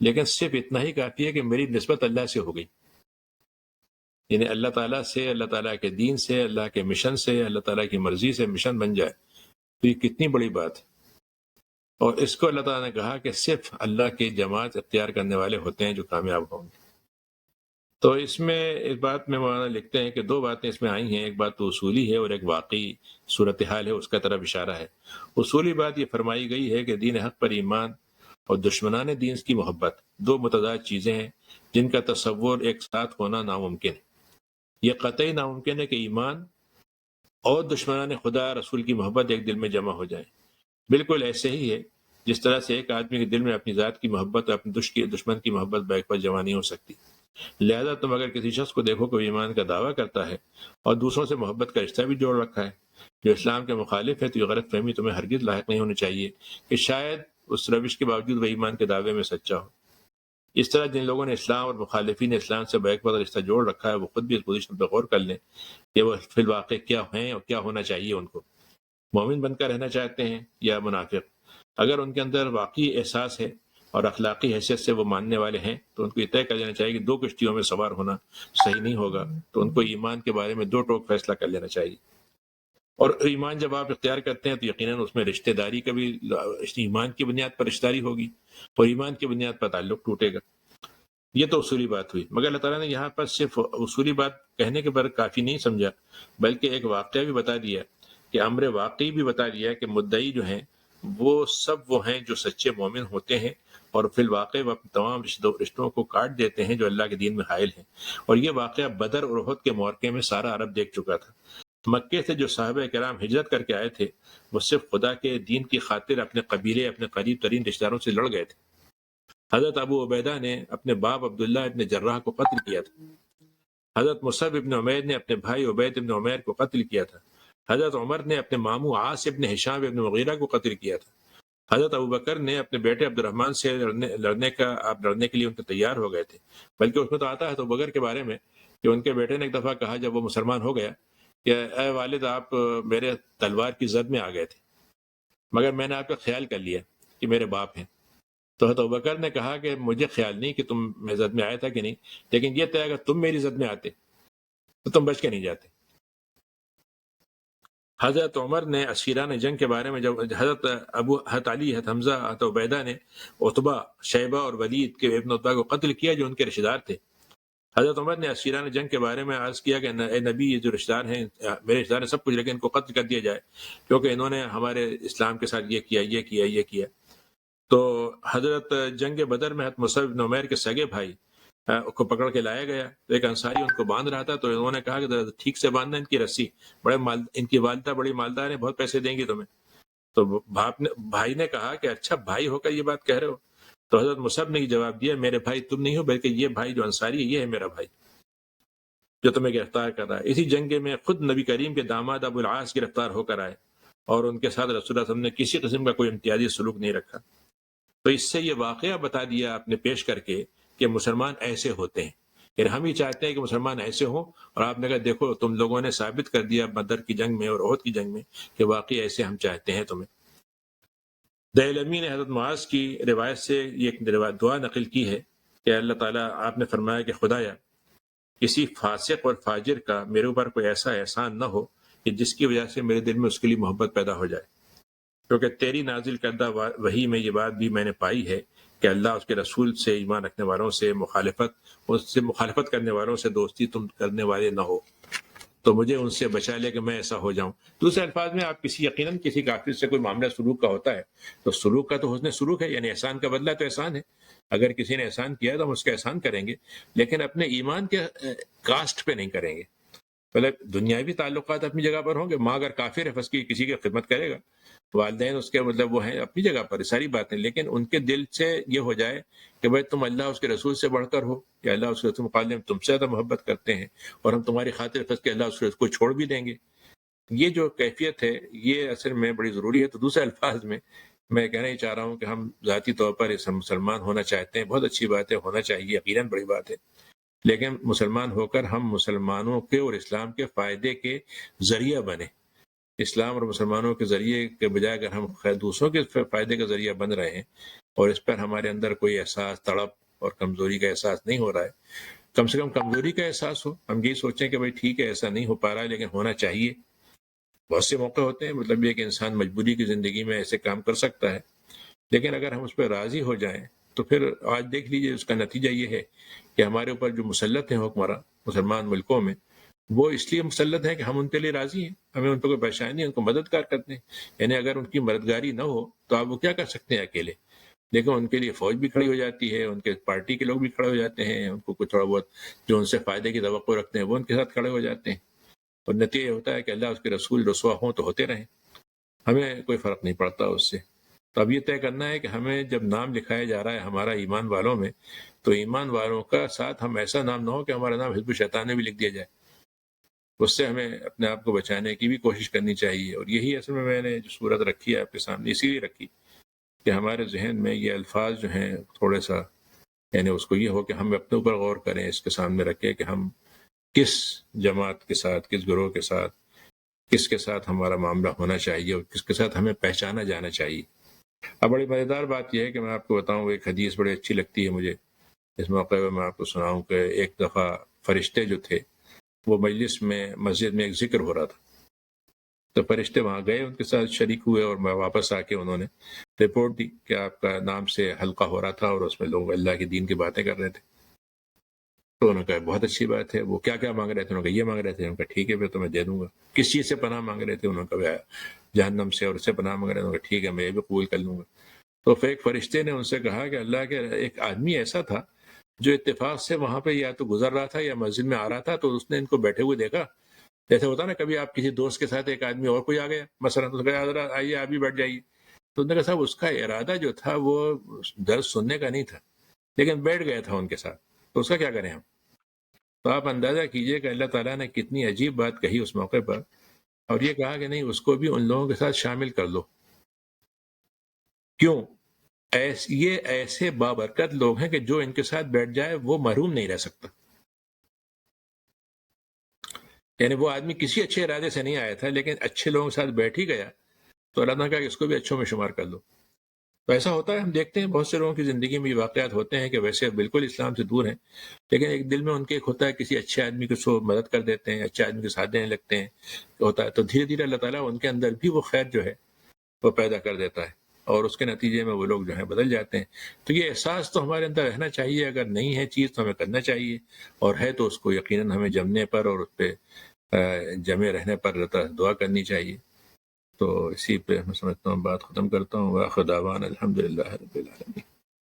لیکن صرف اتنا ہی کافی ہے کہ میری نسبت اللہ سے ہو گئی، یعنی اللہ تعالیٰ سے، اللہ تعالیٰ کے دین سے، اللہ کے مشن سے، اللہ تعالیٰ کی مرضی سے مشن بن جائے، تو یہ کتنی بڑی بات ہے. اور اس کو اللہ تعالیٰ نے کہا کہ صرف اللہ کی جماعت اختیار کرنے والے ہوتے ہیں جو کامیاب ہوں گے. تو اس میں اس بات میں مولانا لکھتے ہیں کہ دو باتیں اس میں آئی ہیں، ایک بات تو اصولی ہے اور ایک واقعی صورتحال ہے، اس کا طرف اشارہ ہے. اصولی بات یہ فرمائی گئی ہے کہ دین حق پر ایمان اور دشمنان دین کی محبت دو متضاد چیزیں ہیں جن کا تصور ایک ساتھ ہونا ناممکن ہے. یہ قطعی ناممکن ہے کہ ایمان اور دشمنان خدا رسول کی محبت ایک دل میں جمع ہو جائیں. بالکل ایسے ہی ہے جس طرح سے ایک آدمی کے دل میں اپنی ذات کی محبت اور اپنے دشمن کی محبت بیک پر جمع نہیں ہو سکتی. لہذا تم اگر کسی شخص کو دیکھو کہ وہ ایمان کا دعویٰ کرتا ہے اور دوسروں سے محبت کا رشتہ بھی جوڑ رکھا ہے جو اسلام کے مخالف ہے، تو یہ غلط فہمی تمہیں ہرگز لاحق نہیں ہونی چاہیے کہ شاید اس روش کے باوجود وہ ایمان کے دعوے میں سچا ہو۔ اس طرح جن لوگوں نے اسلام اور مخالفین اسلام سے بیک وقت رشتہ جوڑ رکھا ہے، وہ خود بھی اس پوزیشن پہ غور کر لیں کہ وہ فی الواقع کیا ہیں اور کیا ہونا چاہیے ان کو، مومن بن کر رہنا چاہتے ہیں یا منافق۔ اگر ان کے اندر واقعی احساس ہے اور اخلاقی حیثیت سے وہ ماننے والے ہیں تو ان کو یہ طے کر لینا چاہیے کہ دو کشتیوں میں سوار ہونا صحیح نہیں ہوگا، تو ان کو ایمان کے بارے میں دو ٹوک فیصلہ کر لینا چاہیے۔ اور ایمان جب آپ اختیار کرتے ہیں تو یقیناً اس میں رشتہ داری کا بھی، ایمان کی بنیاد پر رشتہ داری ہوگی اور ایمان کی بنیاد پر تعلق ٹوٹے گا۔ یہ تو اصولی بات ہوئی، مگر اللہ تعالیٰ نے یہاں پر صرف اصولی بات کہنے کے پر کافی نہیں سمجھا، بلکہ ایک واقعہ بھی بتا دیا کہ امر واقعی بھی بتا دیا کہ مدعی جو ہیں وہ سب وہ ہیں جو سچے مومن ہوتے ہیں اور فی الواقع وہ تمام رشتوں کو کاٹ دیتے ہیں جو اللہ کے دین میں حائل ہیں۔ اور یہ واقعہ بدر اور احد کے موقع میں سارا عرب دیکھ چکا تھا۔ مکے سے جو صحابہ کرام ہجرت کر کے آئے تھے وہ صرف خدا کے دین کی خاطر اپنے قبیلے، اپنے قریب ترین رشتہ داروں سے لڑ گئے تھے۔ حضرت ابو عبیدہ نے اپنے باپ عبداللہ ابن جراح کو قتل کیا تھا۔ حضرت مصعب ابن عمیر نے اپنے بھائی عبید ابن عمیر کو قتل کیا تھا۔ حضرت عمر نے اپنے ماموں عاص ابن ہشام ابن مغیرہ کو قتل کیا تھا۔ حضرت ابوبکر نے اپنے بیٹے عبد الرحمن سے لڑنے کے لیے ان کے تیار ہو گئے تھے، بلکہ اس میں تو آتا ہے تو ابوبکر کے بارے میں کہ ان کے بیٹے نے ایک دفعہ کہا جب وہ مسلمان ہو گیا کہ اے والد، آپ میرے تلوار کی زد میں آ گئے تھے، مگر میں نے آپ کا خیال کر لیا کہ میرے باپ ہیں۔ تو حضرت ابوبکر نے کہا کہ مجھے خیال نہیں کہ تم میں زد میں آیا تھا کہ نہیں، لیکن یہ طے اگر تم میری زد میں آتے تو تم بچ کے نہیں جاتے۔ حضرت عمر نے اسیران جنگ کے بارے میں جب حضرت علی، حضرت حمزہ، حضرت عبیدہ نے عتبہ، شیبہ اور ولید کے ابن عتبہ کو قتل کیا جو ان کے رشتہ دار تھے۔ حضرت عمر نے اسیران جنگ کے بارے میں عرض کیا کہ اے نبی، یہ جو رشتہ دار ہیں میرے رشتہ دار ہیں سب کچھ، لیکن ان کو قتل کر دیا جائے کیونکہ انہوں نے ہمارے اسلام کے ساتھ یہ کیا۔ تو حضرت جنگ بدر میں حضرت مصعب بن عمیر کے سگے بھائی کو پکڑ کے لایا گیا، تو ایک انصاری ان کو باندھ رہا تھا، تو انہوں نے کہا کہ ٹھیک سے باندھنا ان کی رسی، ان کی والدہ بڑی مالدار ہے، بہت پیسے دیں گی تمہیں۔ تو بھائی نے کہا کہ اچھا بھائی ہو کر یہ بات کہہ رہے ہو؟ تو حضرت مصعب نے جواب دیا، میرے بھائی تم نہیں ہو، بلکہ یہ بھائی جو انصاری ہے یہ ہے میرا بھائی جو تمہیں گرفتار کر رہا ہے۔ اسی جنگ میں خود نبی کریم کے داماد ابو العاص گرفتار ہو کر آئے اور ان کے ساتھ رسول اللہ صلی اللہ علیہ وسلم نے کسی قسم کا کوئی امتیازی سلوک نہیں رکھا۔ تو اس سے یہ واقعہ بتا دیا آپ نے پیش کر کے کہ مسلمان ایسے ہوتے ہیں، یعنی ہم ہی چاہتے ہیں کہ مسلمان ایسے ہوں، اور آپ نے کہا دیکھو تم لوگوں نے ثابت کر دیا بدر کی جنگ میں اور احد کی جنگ میں کہ واقعی ایسے ہم چاہتے ہیں تمہیں۔ دہلمی نے حضرت معاذ کی روایت سے یہ دعا نقل کی ہے کہ اللہ تعالیٰ، آپ نے فرمایا کہ خدایا کسی فاسق اور فاجر کا میرے اوپر کوئی ایسا احسان نہ ہو کہ جس کی وجہ سے میرے دل میں اس کے لیے محبت پیدا ہو جائے، کیونکہ تیری نازل کردہ وحی میں یہ بات بھی میں نے پائی ہے کہ اللہ اس کے رسول سے ایمان رکھنے والوں سے مخالفت کرنے والوں سے دوستی تم کرنے والے نہ ہو، تو مجھے ان سے بچا لے کہ میں ایسا ہو جاؤں۔ دوسرے الفاظ میں آپ یقیناً کسی کافر سے کوئی معاملہ سلوک کا ہوتا ہے تو سلوک کا تو حسن سلوک ہے، یعنی احسان کا بدلہ تو احسان ہے۔ اگر کسی نے احسان کیا تو ہم اس کا احسان کریں گے، لیکن اپنے ایمان کے کاسٹ پہ نہیں کریں گے۔ مطلب دنیاوی تعلقات اپنی جگہ پر ہوں گے، ماں اگر کافر ہے کی کسی کی خدمت کرے گا، والدین اس کے مطلب وہ ہیں اپنی جگہ پر، ساری باتیں، لیکن ان کے دل سے یہ ہو جائے کہ بھائی تم اللہ اس کے رسول سے بڑھ کر ہو، یا اللہ اس کے رسول مقابلے میں تم سے زیادہ محبت کرتے ہیں اور ہم تمہاری خاطر خس کے اللہ اس کے رسول کو چھوڑ بھی دیں گے۔ یہ جو کیفیت ہے یہ اصل میں بڑی ضروری ہے۔ تو دوسرے الفاظ میں کہنا ہی چاہ رہا ہوں کہ ہم ذاتی طور پر اس مسلمان ہونا چاہتے ہیں، بہت اچھی بات ہے، ہونا چاہیے، یقیناً بڑی بات ہے، لیکن مسلمان ہو کر ہم مسلمانوں کے اور اسلام کے فائدے کے ذریعہ بنے۔ اسلام اور مسلمانوں کے ذریعے کے بجائے اگر ہم دوسروں کے فائدے کا ذریعہ بن رہے ہیں اور اس پر ہمارے اندر کوئی احساس تڑپ اور کمزوری کا احساس نہیں ہو رہا ہے، کم سے کم کمزوری کا احساس ہو، ہم یہی سوچیں کہ بھائی ٹھیک ہے ایسا نہیں ہو پا رہا ہے لیکن ہونا چاہیے۔ بہت سے موقع ہوتے ہیں مطلب یہ کہ انسان مجبوری کی زندگی میں ایسے کام کر سکتا ہے، لیکن اگر ہم اس پہ راضی ہو جائیں تو پھر آج دیکھ لیجئے اس کا نتیجہ یہ ہے کہ ہمارے اوپر جو مسلط ہیں حکمراں مسلمان ملکوں میں، وہ اس لیے مسلط ہیں کہ ہم ان کے لیے راضی ہیں، ہمیں ان پہ کوئی پریشانی نہیں، ان کو مددگار کرتے ہیں۔ یعنی اگر ان کی مددگاری نہ ہو تو آپ وہ کیا کر سکتے ہیں اکیلے، لیکن ان کے لیے فوج بھی کھڑی ہو جاتی ہے، ان کے پارٹی کے لوگ بھی کھڑے ہو جاتے ہیں، ان کو کچھ تھوڑا بہت جو ان سے فائدے کی توقع رکھتے ہیں وہ ان کے ساتھ کھڑے ہو جاتے ہیں، اور نتیجہ یہ ہوتا ہے کہ اللہ اس کے رسول رسوا ہوں تو ہوتے رہیں، ہمیں کوئی فرق نہیں پڑتا اس سے۔ تو اب یہ طے کرنا ہے کہ ہمیں جب نام لکھایا جا رہا ہے ہمارا ایمان والوں میں، تو ایمان والوں کا ساتھ ہم ایسا نام نہ ہو کہ ہمارا نام حزب الشیطان میں بھی لکھ دیا جائے. اس سے ہمیں اپنے آپ کو بچانے کی بھی کوشش کرنی چاہیے. اور یہی اصل میں نے جو صورت رکھی ہے آپ کے سامنے اسی لیے رکھی کہ ہمارے ذہن میں یہ الفاظ جو ہیں تھوڑے سا یعنی اس کو یہ ہو کہ ہم اپنے اوپر غور کریں، اس کے سامنے رکھیں کہ ہم کس جماعت کے ساتھ، کس گروہ کے ساتھ، کس کے ساتھ ہمارا معاملہ ہونا چاہیے اور کس کے ساتھ ہمیں پہچانا جانا چاہیے. اب بڑی مزیدار بات یہ ہے کہ میں آپ کو بتاؤں، ایک حدیث بڑی اچھی لگتی ہے مجھے، اس موقع پہ میں آپ کو سناؤں کہ ایک دفعہ فرشتے جو تھے وہ مجلس میں مسجد میں ایک ذکر ہو رہا تھا، تو فرشتے وہاں گئے، ان کے ساتھ شریک ہوئے اور میں واپس آ کے انہوں نے رپورٹ دی کہ آپ کا نام سے حلقہ ہو رہا تھا اور اس میں لوگ اللہ کی دین کی باتیں کر رہے تھے. تو انہوں نے کہا بہت اچھی بات ہے. وہ کیا کیا مانگ رہے تھے؟ انہوں نے کہا یہ مانگ رہے تھے. انہوں نے کہا ٹھیک ہے پھر تو میں دے دوں گا. کس چیز سے پناہ مانگ رہے تھے؟ انہوں نے کہا جہنم سے، اور اس سے پناہ مانگ رہے تھے. انہوں نے کہا ٹھیک ہے میں یہ بھی قبول کر لوں گا. تو پھر ایک فرشتے نے ان سے کہا کہ اللہ کے ایک آدمی ایسا تھا جو اتفاق سے وہاں پہ یا تو گزر رہا تھا یا مسجد میں آ رہا تھا، تو اس نے ان کو بیٹھے ہوئے دیکھا. جیسے ہوتا نا کبھی آپ کسی دوست کے ساتھ ایک آدمی اور کوئی آ گیا مثلا، تو کہا ذرا آئیے آپ بھی بیٹھ جائیے. تو انہوں نے کہا صاحب اس کا ارادہ جو تھا وہ درس سننے کا نہیں تھا، لیکن بیٹھ گیا تھا ان کے ساتھ، تو اس کا کیا کریں ہم؟ تو آپ اندازہ کیجئے کہ اللہ تعالیٰ نے کتنی عجیب بات کہی اس موقع پر، اور یہ کہا کہ نہیں اس کو بھی ان لوگوں کے ساتھ شامل کر لو. کیوں؟ یہ ایسے بابرکت لوگ ہیں کہ جو ان کے ساتھ بیٹھ جائے وہ محروم نہیں رہ سکتا. یعنی وہ آدمی کسی اچھے ارادے سے نہیں آیا تھا، لیکن اچھے لوگوں کے ساتھ بیٹھ ہی گیا تو اللہ نے کہا کہ اس کو بھی اچھوں میں شمار کر لو. تو ایسا ہوتا ہے، ہم دیکھتے ہیں بہت سے لوگوں کی زندگی میں یہ واقعات ہوتے ہیں کہ ویسے بالکل اسلام سے دور ہیں، لیکن ایک دل میں ان کے ایک ہوتا ہے کسی اچھے آدمی کو سو مدد کر دیتے ہیں، اچھے آدمی کے ساتھ دینے لگتے ہیں ہوتا ہے، تو دھیرے دھیرے اللہ تعالیٰ ان کے اندر بھی وہ خیر جو ہے وہ پیدا کر دیتا ہے، اور اس کے نتیجے میں وہ لوگ جو ہیں بدل جاتے ہیں. تو یہ احساس تو ہمارے اندر رہنا چاہیے. اگر نہیں ہے چیز تو ہمیں کرنا چاہیے، اور ہے تو اس کو یقیناً ہمیں جمنے پر اور اس پہ جمے رہنے پر اللہ تعالیٰ دعا کرنی چاہیے. تو اسی پہ میں سمجھتا ہوں بات ختم کرتا ہوں. وآخر دعوانا الحمدللہ رب العالمین.